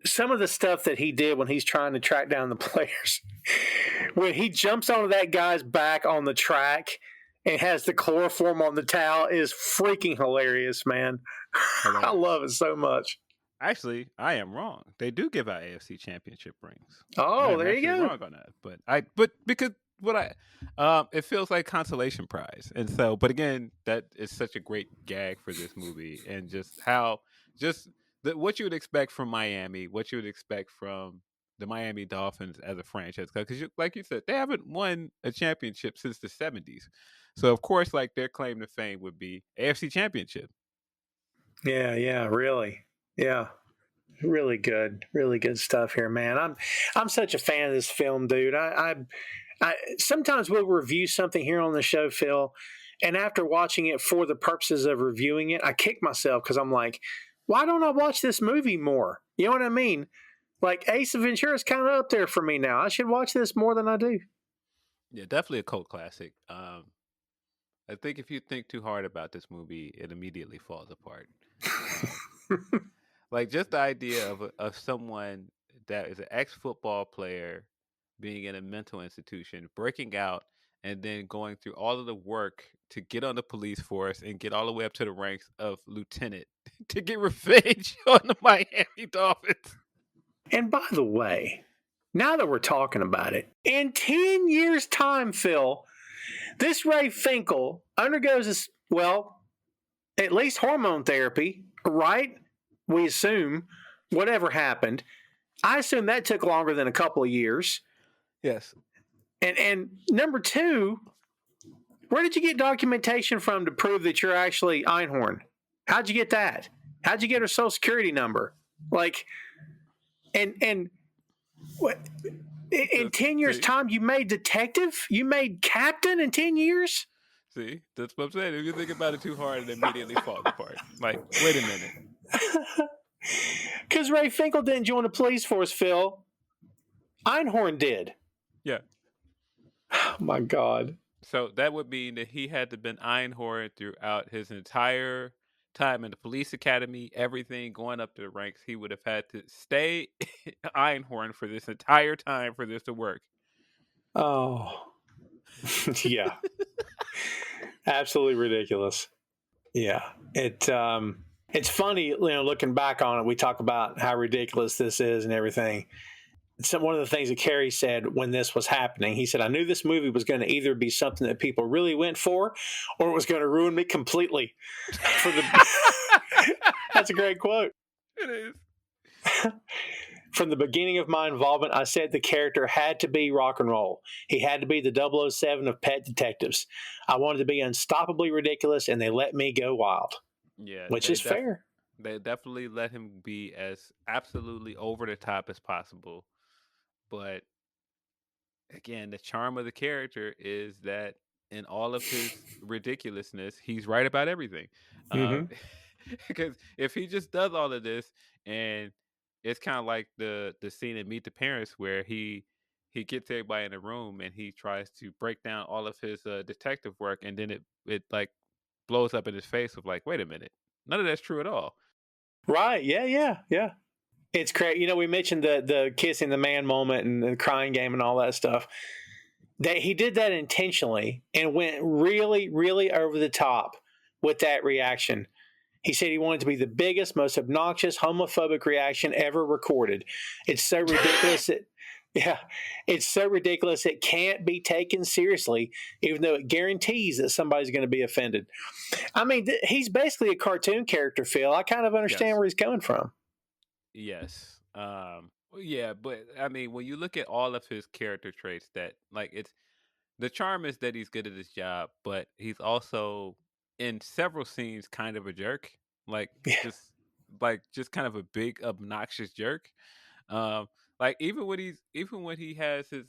Some of the stuff that he did when he's trying to track down the players, when he jumps onto that guy's back on the track and has the chloroform on the towel, is freaking hilarious, man. Hilarious. I love it so much. Actually, I am wrong. They do give out AFC Championship rings. Oh, there you go. Wrong on that, but because it feels like consolation prize, and so. But again, that is such a great gag for this movie, and what you would expect from Miami, what you would expect from the Miami Dolphins as a franchise, because like you said, they haven't won a championship since the '70s. So of course, like their claim to fame would be AFC Championship. Yeah, really. Yeah. Really good stuff here, man. I'm such a fan of this film, dude. I sometimes we'll review something here on the show, Phil, and after watching it for the purposes of reviewing it, I kick myself because I'm like, why don't I watch this movie more? You know what I mean? Like Ace Ventura is kind of up there for me now. I should watch this more than I do. Yeah, definitely a cult classic. I think if you think too hard about this movie, it immediately falls apart. Like just the idea of someone that is an ex-football player being in a mental institution, breaking out, and then going through all of the work to get on the police force and get all the way up to the ranks of lieutenant to get revenge on the Miami Dolphins. And by the way, now that we're talking about it, in 10 years' time, Phil, this Ray Finkel undergoes at least hormone therapy, right? We assume, whatever happened. I assume that took longer than a couple of years. Yes. And number two, where did you get documentation from to prove that you're actually Einhorn? How'd you get that? How'd you get her social security number? Like, and what? In 10 years' time, you made detective? You made captain in 10 years? See, that's what I'm saying. If you think about it too hard, it immediately falls apart. Like, wait a minute. Because Ray Finkel didn't join the police force, Phil. Einhorn did. Yeah. Oh, my God. So that would mean that he had to been Einhorn throughout his entire time in the police academy, everything going up to the ranks. He would have had to stay Einhorn for this entire time for this to work. Oh. Yeah. Absolutely ridiculous. Yeah. It's funny, looking back on it, we talk about how ridiculous this is and everything. One of the things that Carrey said when this was happening, he said, I knew this movie was going to either be something that people really went for or it was going to ruin me completely. That's a great quote. It is. From the beginning of my involvement, I said the character had to be rock and roll. He had to be the 007 of pet detectives. I wanted to be unstoppably ridiculous, and they let me go wild. Yeah, which is fair. They definitely let him be as absolutely over the top as possible. But again, the charm of the character is that in all of his ridiculousness, he's right about everything. Mm-hmm. Because if he just does all of this, and it's kind of like the scene in Meet the Parents where he gets everybody in a room and he tries to break down all of his detective work, and then it like blows up in his face of like, wait a minute, none of that's true at all. Right. Yeah. Yeah. Yeah. It's crazy. We mentioned the kissing the man moment and the crying game and all that stuff. That he did that intentionally and went really, really over the top with that reaction. He said he wanted to be the biggest, most obnoxious, homophobic reaction ever recorded. It's so ridiculous it's so ridiculous it can't be taken seriously, even though it guarantees that somebody's going to be offended. I mean, he's basically a cartoon character, Phil. I kind of understand Yes. where he's coming from. Yes. Yeah, but I mean, when you look at all of his character traits, that like it's the charm is that he's good at his job, but he's also in several scenes kind of a jerk, like Yeah. just just kind of a big obnoxious jerk. Um, like even when he has his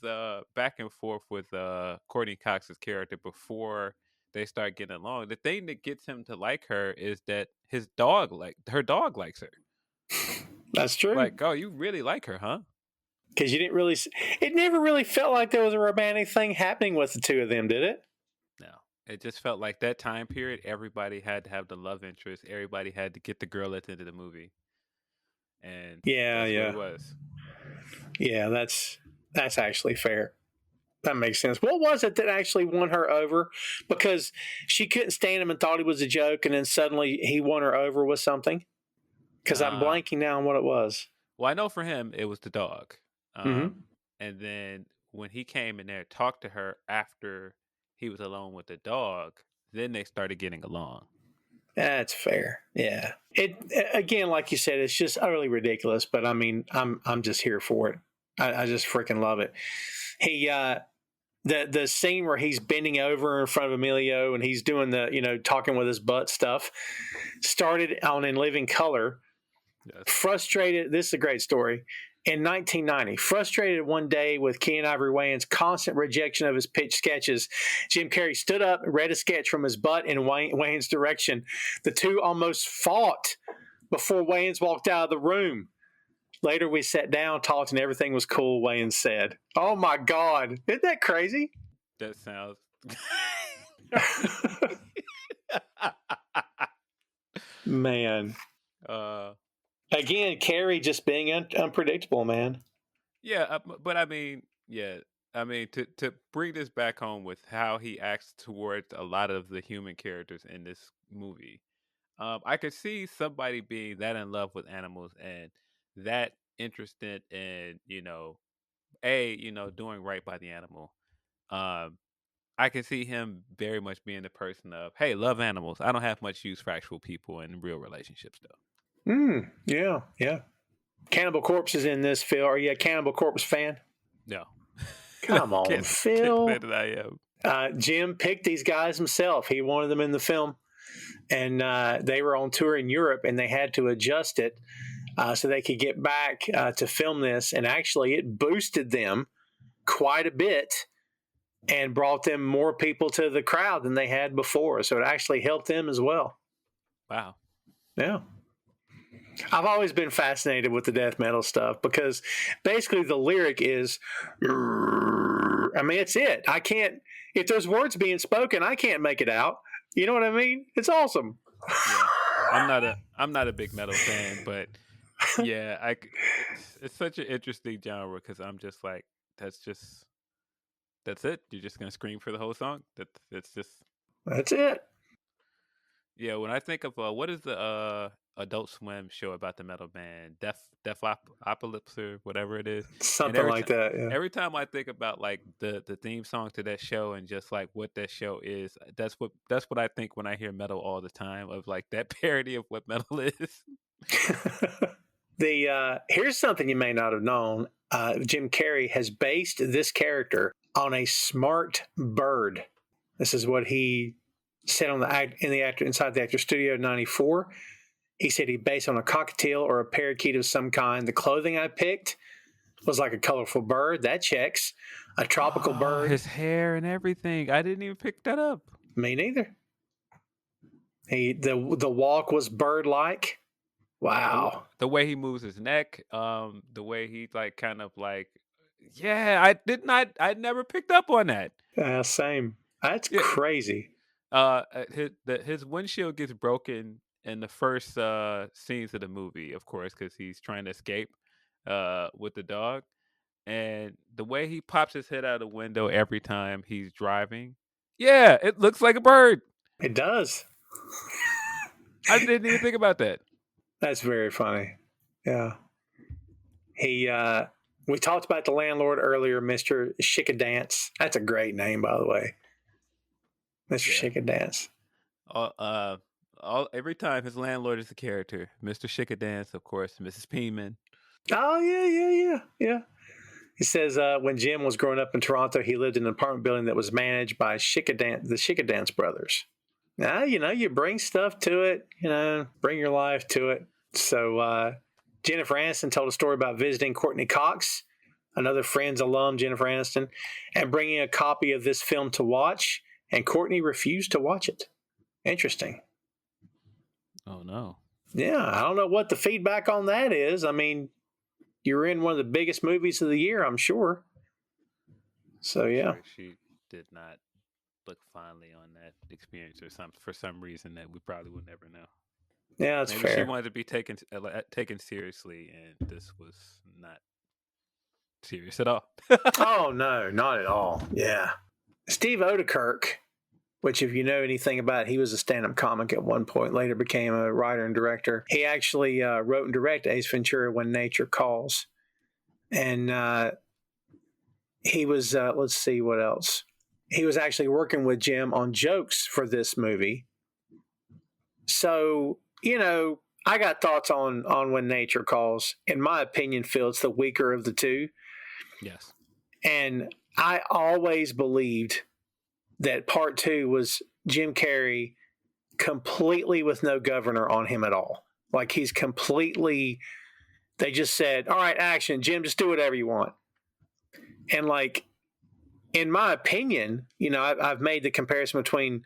back and forth with Courtney Cox's character before they start getting along, the thing that gets him to like her is that her dog likes her. That's true. Like, oh, you really like her, huh? Because it never really felt like there was a romantic thing happening with the two of them, did it? No. It just felt like that time period, everybody had to have the love interest. Everybody had to get the girl at the end of the movie. And Yeah, that's what yeah. it was. Yeah, that's actually fair. That makes sense. What was it that actually won her over? Because she couldn't stand him and thought he was a joke, and then suddenly he won her over with something? Because I'm Uh, blanking now on what it was. well, I know for him, it was the dog. Mm-hmm. And then when he came in there, talked to her after he was alone with the dog, then they started getting along. That's fair. Yeah. It again, like you said, it's just utterly ridiculous. But I mean, I'm just here for it. I just freaking love it. He the scene where he's bending over in front of Emilio and he's doing the talking with his butt stuff started on In Living Color. Yes. Frustrated. This is a great story. In 1990, frustrated one day with Keenan Ivory Wayans' constant rejection of his pitch sketches, Jim Carrey stood up and read a sketch from his butt in Wayans' direction. The two almost fought before Wayans walked out of the room. Later, we sat down, talked, and everything was cool, Wayans said. Oh, my God. Isn't that crazy? That sounds. Man. Again, Carrey just being unpredictable, man. Yeah, but I mean, yeah, I mean to bring this back home with how he acts towards a lot of the human characters in this movie, I could see somebody being that in love with animals and that interested in doing right by the animal. Um, I can see him very much being the person of, hey, love animals. I don't have much use for actual people in real relationships, though. Yeah, yeah. Cannibal Corpse is in this, Phil. Are you a Cannibal Corpse fan? No. Come on, Can't Phil. say that I am. Jim picked these guys himself. He wanted them in the film. And they were on tour in Europe, and they had to adjust it so they could get back to film this. And actually, it boosted them quite a bit and brought them more people to the crowd than they had before. So it actually helped them as well. Wow. Yeah. I've always been fascinated with the death metal stuff because basically the lyric is, I mean, it's it. I can't, if there's words being spoken, I can't make it out. You know what I mean? It's awesome. Yeah. I'm not a big metal fan, but yeah, it's such an interesting genre because I'm just like, that's it. You're just gonna scream for the whole song. That's it. Yeah. When I think of what is the Adult Swim show about the metal band, Deathlopolis or whatever it is, Something like that. Yeah. Every time I think about like the theme song to that show and just like what that show is, that's what I think when I hear metal all the time, of like that parody of what metal is. Here's something you may not have known. Jim Carrey has based this character on a smart bird. This is what he said inside the actor studio in '94. He said he based on a cockatiel or a parakeet of some kind. The clothing I picked Was like a colorful bird. That checks. A tropical bird. His hair and everything. I didn't even pick that up. Me neither. The walk was bird-like. Wow. The way he moves his neck, the way he like kind of like, yeah, I never picked up on that. Same. That's Yeah, crazy. his windshield gets broken in the first scenes of the movie, of course, because he's trying to escape with the dog, and the way he pops his head out of the window every time he's driving, yeah, it looks like a bird. It does. I didn't even think about that. That's very funny. Yeah. We talked about the landlord earlier, Mr. Chickadance. That's a great name, by the way. Mr. Chickadance. Every time his landlord is a character. Mr. Chickadance, of course, Mrs. Peeman. Oh, yeah. He says when Jim was growing up in Toronto, he lived in an apartment building that was managed by the Chickadance brothers. Now, you bring stuff to it, bring your life to it. So Jennifer Aniston told a story about visiting Courtney Cox, another Friends alum, Jennifer Aniston, and bringing a copy of this film to watch, and Courtney refused to watch it. Interesting. Oh, no. Yeah, I don't know what the feedback on that is. I mean, you're in one of the biggest movies of the year, I'm sure. So, yeah. Sure she did not look fondly on that experience for some reason that we probably will never know. Yeah, that's Maybe fair. she wanted to be taken seriously, and this was not serious at all. Oh, no, not at all. Yeah. Steve Odekirk, which if you know anything about it, he was a stand-up comic at one point, later became a writer and director. He actually wrote and directed Ace Ventura: When Nature Calls. And he was, let's see what else. He was actually working with Jim on jokes for this movie. So, I got thoughts on When Nature Calls. In my opinion, Phil, it's the weaker of the two. Yes. And I always believed that part two was Jim Carrey completely with no governor on him at all. Like he's completely, they just said, all right, action, Jim, just do whatever you want. And like, in my opinion, I've made the comparison between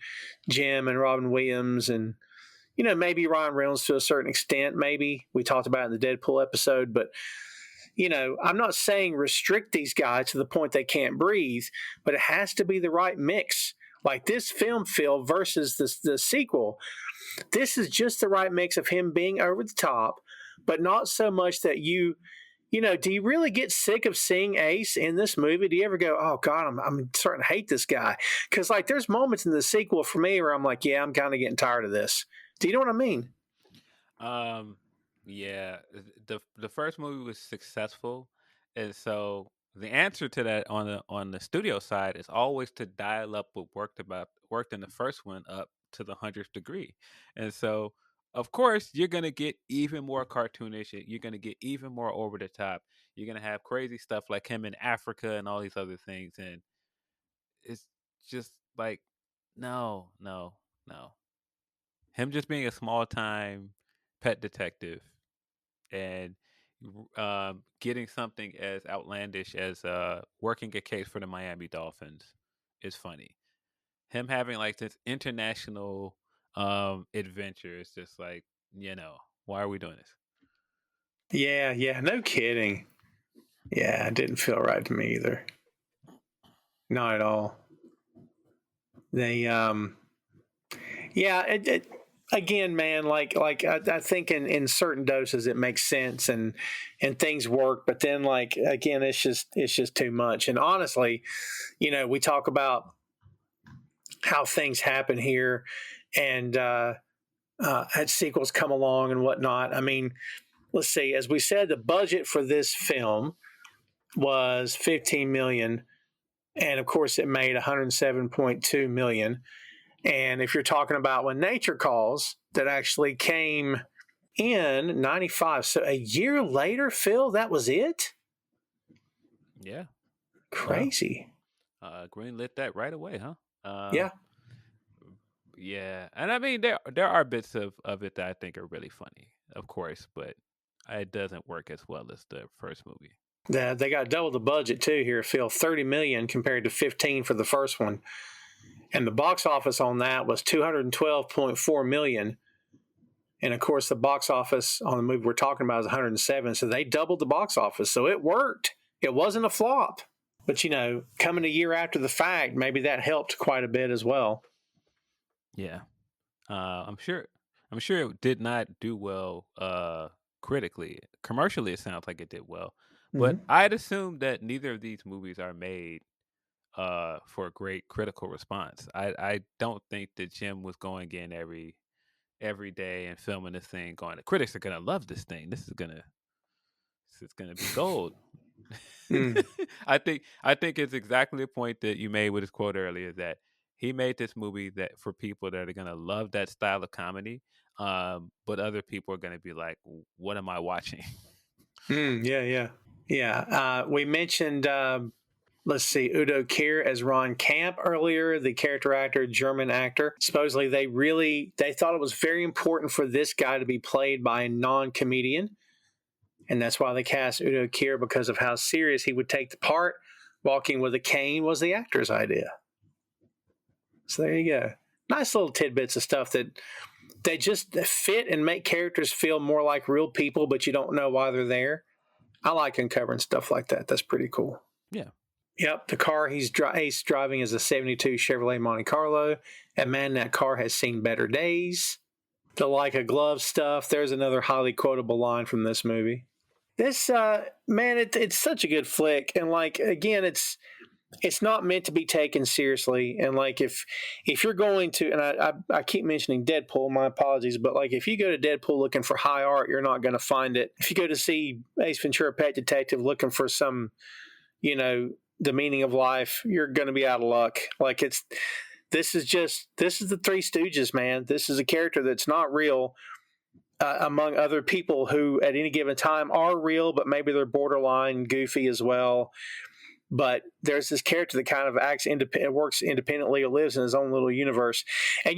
Jim and Robin Williams and, maybe Ryan Reynolds to a certain extent, maybe. We talked about it in the Deadpool episode, but, I'm not saying restrict these guys to the point they can't breathe, but it has to be the right mix. Like this film, Phil, versus the sequel, this is just the right mix of him being over the top, but not so much that do you really get sick of seeing Ace in this movie? Do you ever go, oh, God, I'm starting to hate this guy? Because, like, there's moments in the sequel for me where I'm like, yeah, I'm kind of getting tired of this. Do you know what I mean? Yeah. The first movie was successful, and so the answer to that on the studio side is always to dial up what worked in the first one up to the 100th degree, and so of course you're gonna get even more cartoonish. You're gonna get even more over the top. You're gonna have crazy stuff like him in Africa and all these other things, and it's just like no, no, no. Him just being a small time pet detective and getting something as outlandish as working a case for the Miami Dolphins is funny. Him having like this international adventure is just like, why are we doing this? Yeah, no kidding. Yeah, it didn't feel right to me either. Not at all. They, again, man, like I think in certain doses it makes sense and things work, but then like again, it's just too much. And honestly, we talk about how things happen here, and as sequels come along and whatnot. I mean, let's see. As we said, the budget for this film was $15 million, and of course, it made $107.2 million. And if you're talking about When Nature Calls, that actually came in 95. So a year later, Phil, that was it? Yeah. Crazy. Green lit that right away, huh? Yeah. Yeah. And I mean, there are bits of it that I think are really funny, of course, but it doesn't work as well as the first movie. They got double the budget too here, Phil. $30 million compared to 15 for the first one, and the box office on that was $212.4 million. And of course, the box office on the movie we're talking about is 107. So they doubled the box office. So it worked. It wasn't a flop. But coming a year after the fact, maybe that helped quite a bit as well. Yeah, I'm sure it did not do well critically. Commercially, it sounds like it did well, but I'd assume that neither of these movies are made for a great critical response. I don't think that Jim was going in every day and filming this thing going, the critics are gonna love this thing. This is gonna be gold. I think it's exactly the point that you made with his quote earlier, that he made this movie that for people that are gonna love that style of comedy, but other people are gonna be like, what am I watching? Yeah. We mentioned let's see, Udo Kier as Ron Camp earlier, the character actor, German actor. Supposedly they thought it was very important for this guy to be played by a non-comedian. And that's why they cast Udo Kier, because of how serious he would take the part. Walking with a cane was the actor's idea. So there you go. Nice little tidbits of stuff that they just fit and make characters feel more like real people, but you don't know why they're there. I like uncovering stuff like that. That's pretty cool. Yeah. Yep, the car Ace driving is a 72 Chevrolet Monte Carlo. And man, that car has seen better days. The like a glove stuff. There's another highly quotable line from this movie. This man, it's such a good flick, and like again, it's not meant to be taken seriously. And like if you're going to, and I keep mentioning Deadpool, my apologies, but like if you go to Deadpool looking for high art, you're not going to find it. If you go to see Ace Ventura: Pet Detective looking for some, the meaning of life, you're going to be out of luck. Like this is the Three Stooges, man. This is a character that's not real. Among other people who at any given time are real, but maybe they're borderline goofy as well. But there's this character that kind of works independently, or lives in his own little universe. And,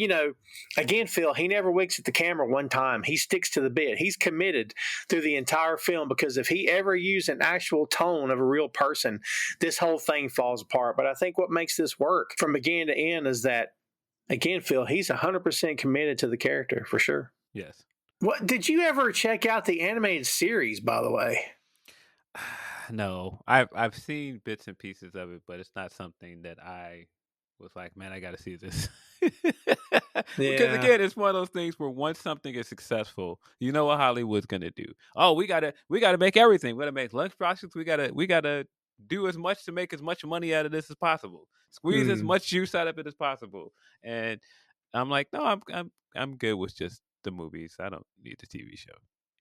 again, Phil, he never winks at the camera one time. He sticks to the bit. He's committed through the entire film, because if he ever used an actual tone of a real person, this whole thing falls apart. But I think what makes this work from beginning to end is that, again, Phil, he's 100% committed to the character for sure. Yes. What did you ever check out the animated series, by the way? No, I've seen bits and pieces of it, but it's not something that I was like, man, I got to see this. Because again, it's one of those things where once something is successful, you know what Hollywood's gonna do. Oh, we gotta make everything. We gotta make lunchboxes. We gotta do as much to make as much money out of this as possible. Squeeze as much juice out of it as possible. And I'm like, no, I'm good with just the movies. I don't need the TV show.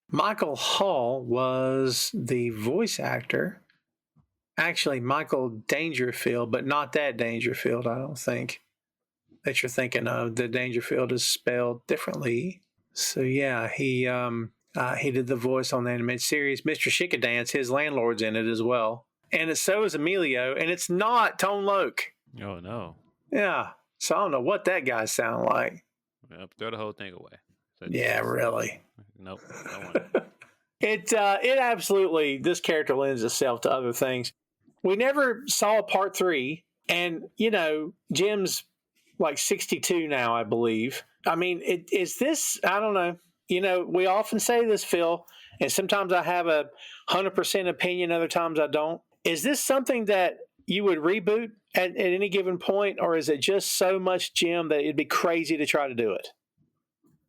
Michael Hall was the voice actor. Actually, Michael Dangerfield, but not that Dangerfield, I don't think, that you're thinking of. The Dangerfield is spelled differently. So yeah, he did the voice on the animated series. Mr. Chickadance, his landlord's in it as well. And so is Emilio, and it's not Tone Loc. Oh, no. Yeah. So I don't know what that guy sounded like. Yep, throw the whole thing away. Yeah, really. Nope. I want it absolutely, this character lends itself to other things. We never saw part 3, and Jim's like 62 now, I believe. I mean, is this? I don't know. We often say this, Phil, and sometimes I have 100% opinion, other times I don't. Is this something that you would reboot at any given point, or is it just so much Jim that it'd be crazy to try to do it?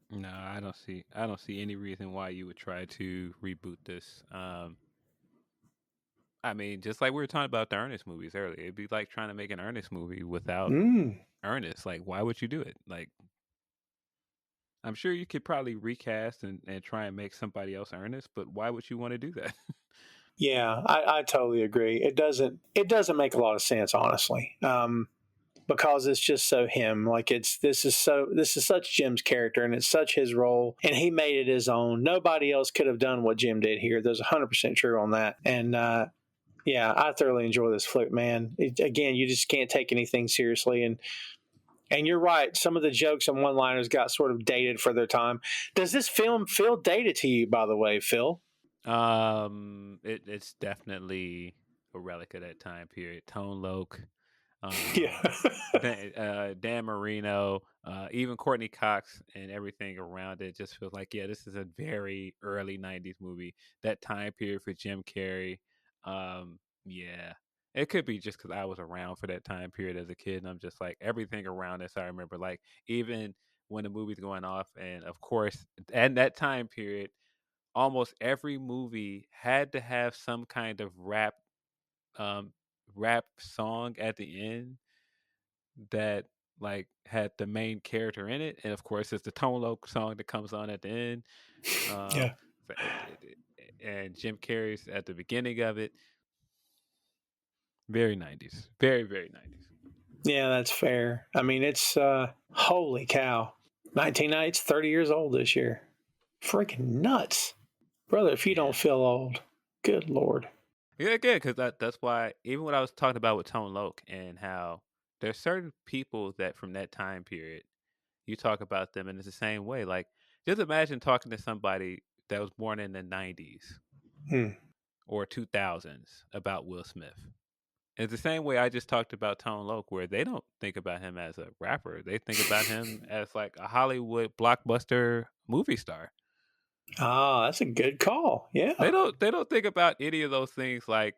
No, I don't see any reason why you would try to reboot this. I mean, just like we were talking about the Ernest movies earlier, it'd be like trying to make an Ernest movie without Ernest. Like, why would you do it? Like, I'm sure you could probably recast and try and make somebody else Ernest, but why would you want to do that? Yeah, I totally agree. It doesn't make a lot of sense, honestly. Because it's just so him. Like this is such Jim's character, and it's such his role, and he made it his own. Nobody else could have done what Jim did here. There's 100% true on that. And yeah, I thoroughly enjoy this flick, man. Again, you just can't take anything seriously, and you're right. Some of the jokes and one-liners got sort of dated for their time. Does this film feel dated to you, by the way, Phil? It's definitely a relic of that time period. Tone Loc, Yeah. Dan Marino, even Courtney Cox, and everything around it just feels like, yeah, this is a very early '90s movie. That time period for Jim Carrey, yeah, it could be just because I was around for that time period as a kid, and I'm just like everything around this. I remember, like, even when the movie's going off, and of course, at that time period, almost every movie had to have some kind of um, rap song at the end that like had the main character in it, and of course, it's the Tone Loc song that comes on at the end. Yeah. Um, and Jim Carrey's at the beginning of it. Very '90s, very '90s. Yeah, that's fair. I mean, it's holy cow. 1990, it's 30 years old this year. Freaking nuts. Brother, if you Yeah, don't feel old, good Lord. yeah, good, because that's why even what I was talking about with Tone Loc and how there's certain people that from that time period you talk about them and it's the same way. Like, just imagine talking to somebody that was born in the '90s Hmm. or 2000s about Will Smith. It's the same way I just talked about Tone Loc, where they don't think about him as a rapper. They think about him as like a Hollywood blockbuster movie star. Ah, that's a good call. Yeah. They don't think about any of those things like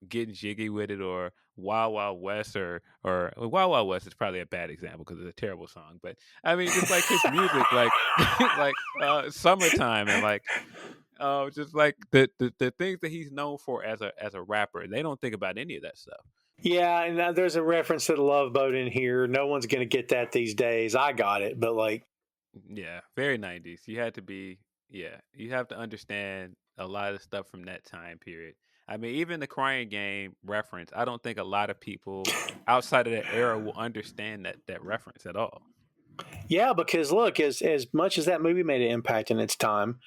getting jiggy with it or Wild Wild West or Wild Wild West is probably a bad example because it's a terrible song. But I mean, just like his music, like like summertime and like just like the things that he's known for as a rapper. They don't think about any of that stuff. Yeah, and there's a reference to the Love Boat in here. No one's going to get that these days. I got it, but like, Yeah, very '90s. You had to be, yeah, you have to understand a lot of stuff from that time period. I mean, even the Crying Game reference, I don't think a lot of people outside of that era will understand that reference at all. yeah, because look, as much as that movie made an impact in its time,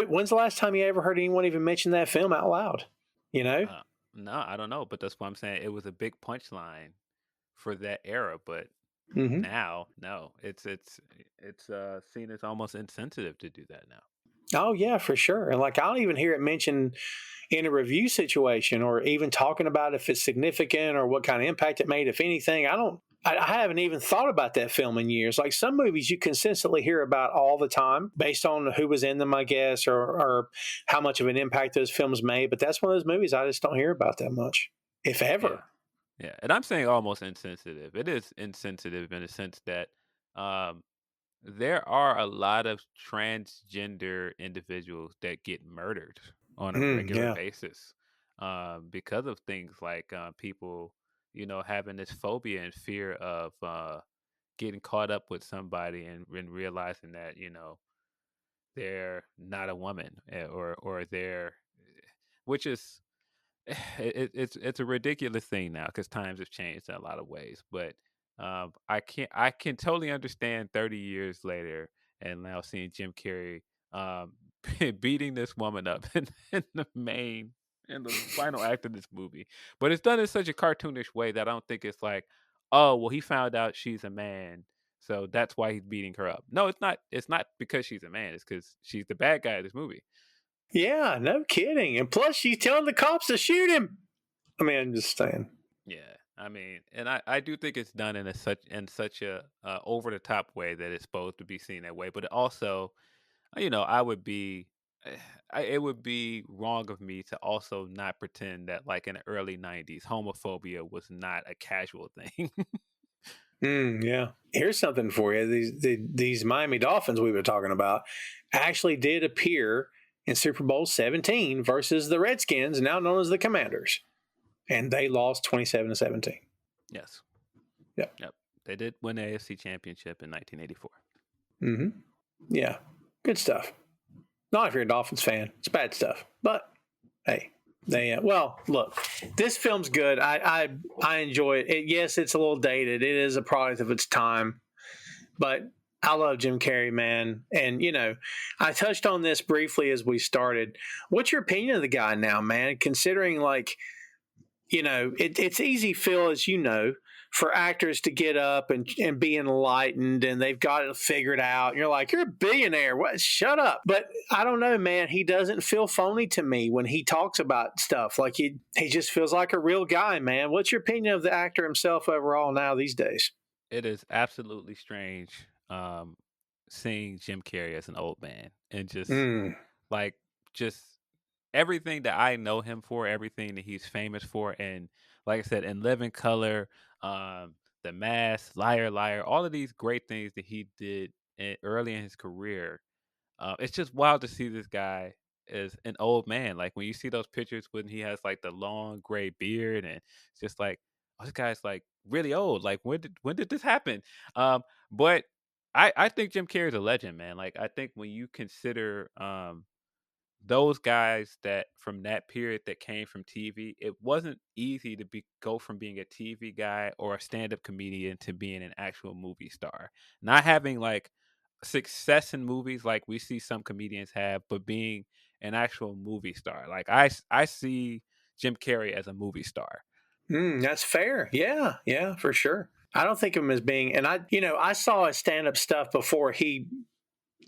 when's the last time you ever heard anyone even mention that film out loud? You know? Uh, no, I don't know, but that's what I'm saying. It was a big punchline for that era, but Hmm. now, no, it's seen as almost insensitive to do that now. Oh yeah, for sure. And like, I don't even hear it mentioned in a review situation, or even talking about if it's significant or what kind of impact it made, if anything. I don't. I haven't even thought about that film in years. Like some movies you consistently hear about all the time based on who was in them, I guess, or how much of an impact those films made. But that's one of those movies I just don't hear about that much, if Yeah. ever. Yeah, and I'm saying almost insensitive. It is insensitive in the sense that um, there are a lot of transgender individuals that get murdered on a regular Yeah. basis because of things like people, having this phobia and fear of getting caught up with somebody and realizing that they're not a woman or they're, which is it's a ridiculous thing now because times have changed in a lot of ways. But I can totally understand 30 years later and now seeing Jim Carrey um, beating this woman up in the main in the final act of this movie. But it's done in such a cartoonish way that I don't think it's like, oh well, he found out she's a man. So that's why he's beating her up. No, it's not. It's not because she's a man. It's because she's the bad guy of this movie. Yeah, no kidding. And plus, she's telling the cops to shoot him. I mean, I'm just saying. Yeah, I mean, and I do think it's done in such a over the top way that it's supposed to be seen that way. But it also, I would be, it would be wrong of me to also not pretend that like in the early '90s, homophobia was not a casual thing. Yeah. Here's something for you. These Miami Dolphins we were talking about actually did appear in Super Bowl 17 versus the Redskins, now known as the Commanders, and they lost 27-17. Yes, Yeah. yep, they did win the AFC Championship in 1984. Hmm. Yeah. Good stuff. Not if you're a Dolphins fan. It's bad stuff. But hey, well, look, this film's good. I enjoy it. Yes, it's a little dated. It is a product of its time, but I love Jim Carrey, man. And I touched on this briefly as we started. What's your opinion of the guy now, man? Considering, like, it's easy, Phil, as you know, for actors to get up and be enlightened and they've got it figured out. And you're like, you're a billionaire. What? Shut up. But I don't know, man. He doesn't feel phony to me when he talks about stuff. Like he just feels like a real guy, man. What's your opinion of the actor himself overall now these days? It is absolutely strange seeing Jim Carrey as an old man and like just everything that I know him for, everything that he's famous for, and like I said, in Living Color, The Mask, Liar Liar, all of these great things that he did early in his career. It's just wild to see this guy as an old man. Like when you see those pictures when he has like the long gray beard, and it's just like, oh, this guy's like really old. Like when did this happen? But I think Jim Carrey's a legend, man. Like I think when you consider those guys that from that period that came from TV, it wasn't easy to go from being a TV guy or a stand-up comedian to being an actual movie star. Not having like success in movies like we see some comedians have, but being an actual movie star. Like I see Jim Carrey as a movie star. That's fair. Yeah, for sure. I don't think of him as being, and I saw his stand-up stuff before he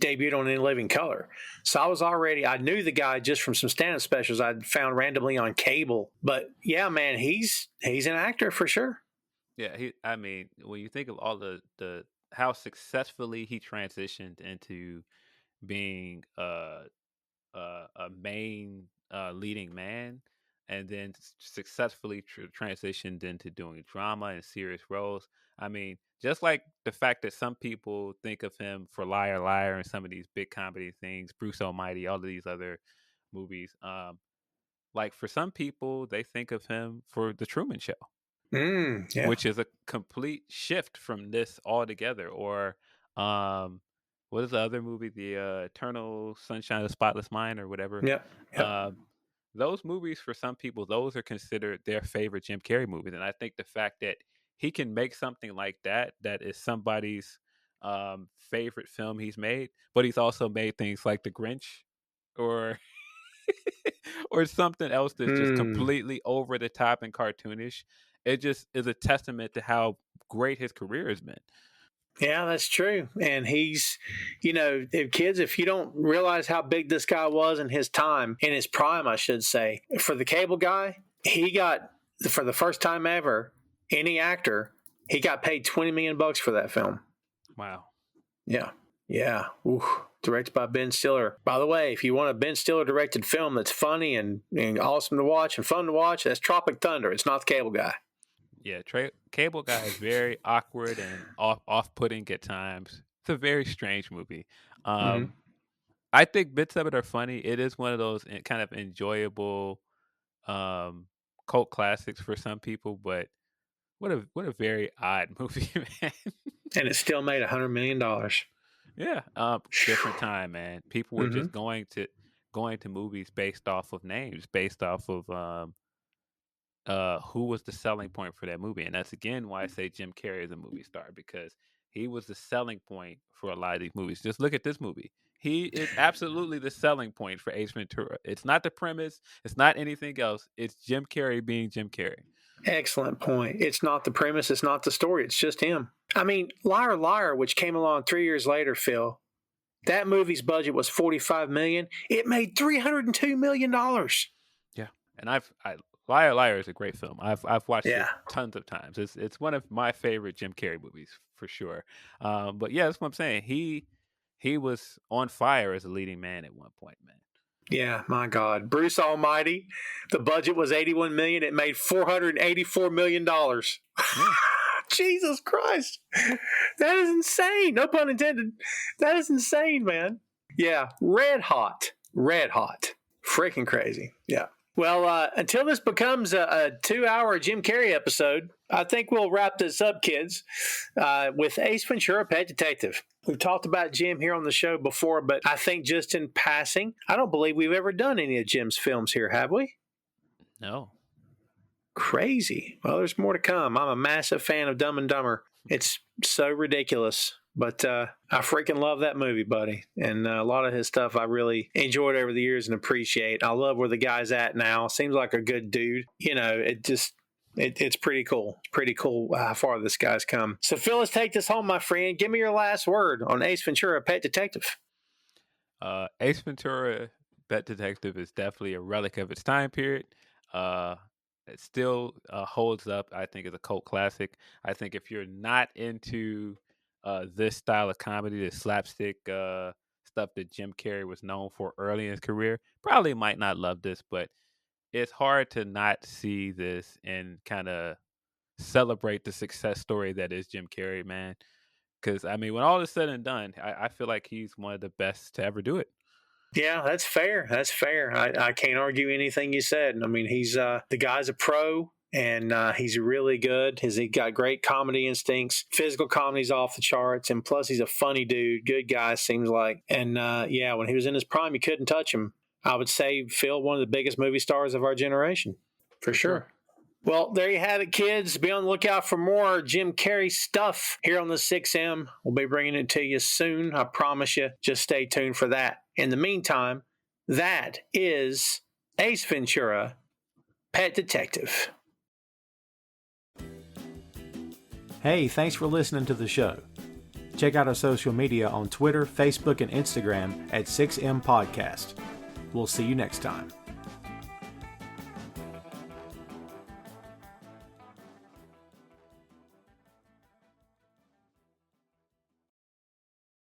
debuted on In Living Color. So I knew the guy just from some stand-up specials I'd found randomly on cable. But yeah, man, he's an actor for sure. Yeah, I mean, when you think of all the how successfully he transitioned into being a main leading man, and then successfully transitioned into doing drama and serious roles. I mean, just like the fact that some people think of him for Liar Liar and some of these big comedy things, Bruce Almighty, all of these other movies. Like for some people, they think of him for The Truman Show, Yeah. which is a complete shift from this altogether. Or what is the other movie, the Eternal Sunshine of the Spotless Mind or whatever? Yep. Those movies, for some people, those are considered their favorite Jim Carrey movies. And I think the fact that he can make something like that is somebody's favorite film he's made, but he's also made things like The Grinch or or something else that's just completely over the top and cartoonish. It just is a testament to how great his career has been. Yeah, that's true. And he's, if you don't realize how big this guy was in his time, in his prime, I should say, for the cable guy, he got, for the first time ever, any actor, he got paid $20 million for that film. Wow. Yeah. Ooh. Directed by Ben Stiller. By the way, if you want a Ben Stiller directed film that's funny and awesome to watch and fun to watch, that's Tropic Thunder. It's not the cable guy. Yeah, Cable Guy is very awkward and off-putting at times. It's a very strange movie. I think bits of it are funny. It is one of those kind of enjoyable cult classics for some people, but what a very odd movie, man. And it still made $100 million. Yeah, different time, man. People were just going to movies based off of names, based off of who was the selling point for that movie. And that's again why I say Jim Carrey is a movie star, because he was the selling point for a lot of these movies. Just look at this movie. He is absolutely the selling point for Ace Ventura. It's not the premise. It's not anything else. It's Jim Carrey being Jim Carrey. Excellent point. It's not the premise. It's not the story. It's just him. I mean, Liar Liar, which came along 3 years later, Phil, that movie's budget was $45 million. It made $302 million. Yeah. And Liar Liar is a great film. I've watched it tons of times. It's one of my favorite Jim Carrey movies for sure. But yeah, that's what I'm saying. He was on fire as a leading man at one point, man. Yeah, my God. Bruce Almighty, the budget was $81 million. It made $484 million. Yeah. Jesus Christ. That is insane. No pun intended. That is insane, man. Yeah, red hot. Freaking crazy. Yeah. Well, until this becomes a 2-hour Jim Carrey episode, I think we'll wrap this up, kids, with Ace Ventura: Pet Detective. We've talked about Jim here on the show before, but I think just in passing, I don't believe we've ever done any of Jim's films here, have we? No. Crazy. Well, there's more to come. I'm a massive fan of Dumb and Dumber. It's so ridiculous. But I freaking love that movie, buddy. And a lot of his stuff I really enjoyed over the years and appreciate. I love where the guy's at now. Seems like a good dude. It just, It's pretty cool. Pretty cool how far this guy's come. So, Phil, let's take this home, my friend. Give me your last word on Ace Ventura, Pet Detective. Ace Ventura, Pet Detective is definitely a relic of its time period. It still holds up. I think it's a cult classic. I think if you're not into this style of comedy, the slapstick stuff that Jim Carrey was known for early in his career, probably might not love this, but it's hard to not see this and kind of celebrate the success story that is Jim Carrey, man. Because, I mean, when all is said and done, I feel like he's one of the best to ever do it. Yeah, that's fair. That's fair. I can't argue anything you said. I mean, he's the guy's a pro, and he's really good. He got great comedy instincts. Physical comedy's off the charts, and plus he's a funny dude. Good guy, seems like. And yeah, when he was in his prime, you couldn't touch him. I would say Phil, one of the biggest movie stars of our generation, for sure. Well, there you have it, kids. Be on the lookout for more Jim Carrey stuff here on the 6M. We'll be bringing it to you soon. I promise you. Just stay tuned for that. In the meantime, that is Ace Ventura, Pet Detective. Hey, thanks for listening to the show. Check out our social media on Twitter, Facebook, and Instagram at 6M Podcast. We'll see you next time.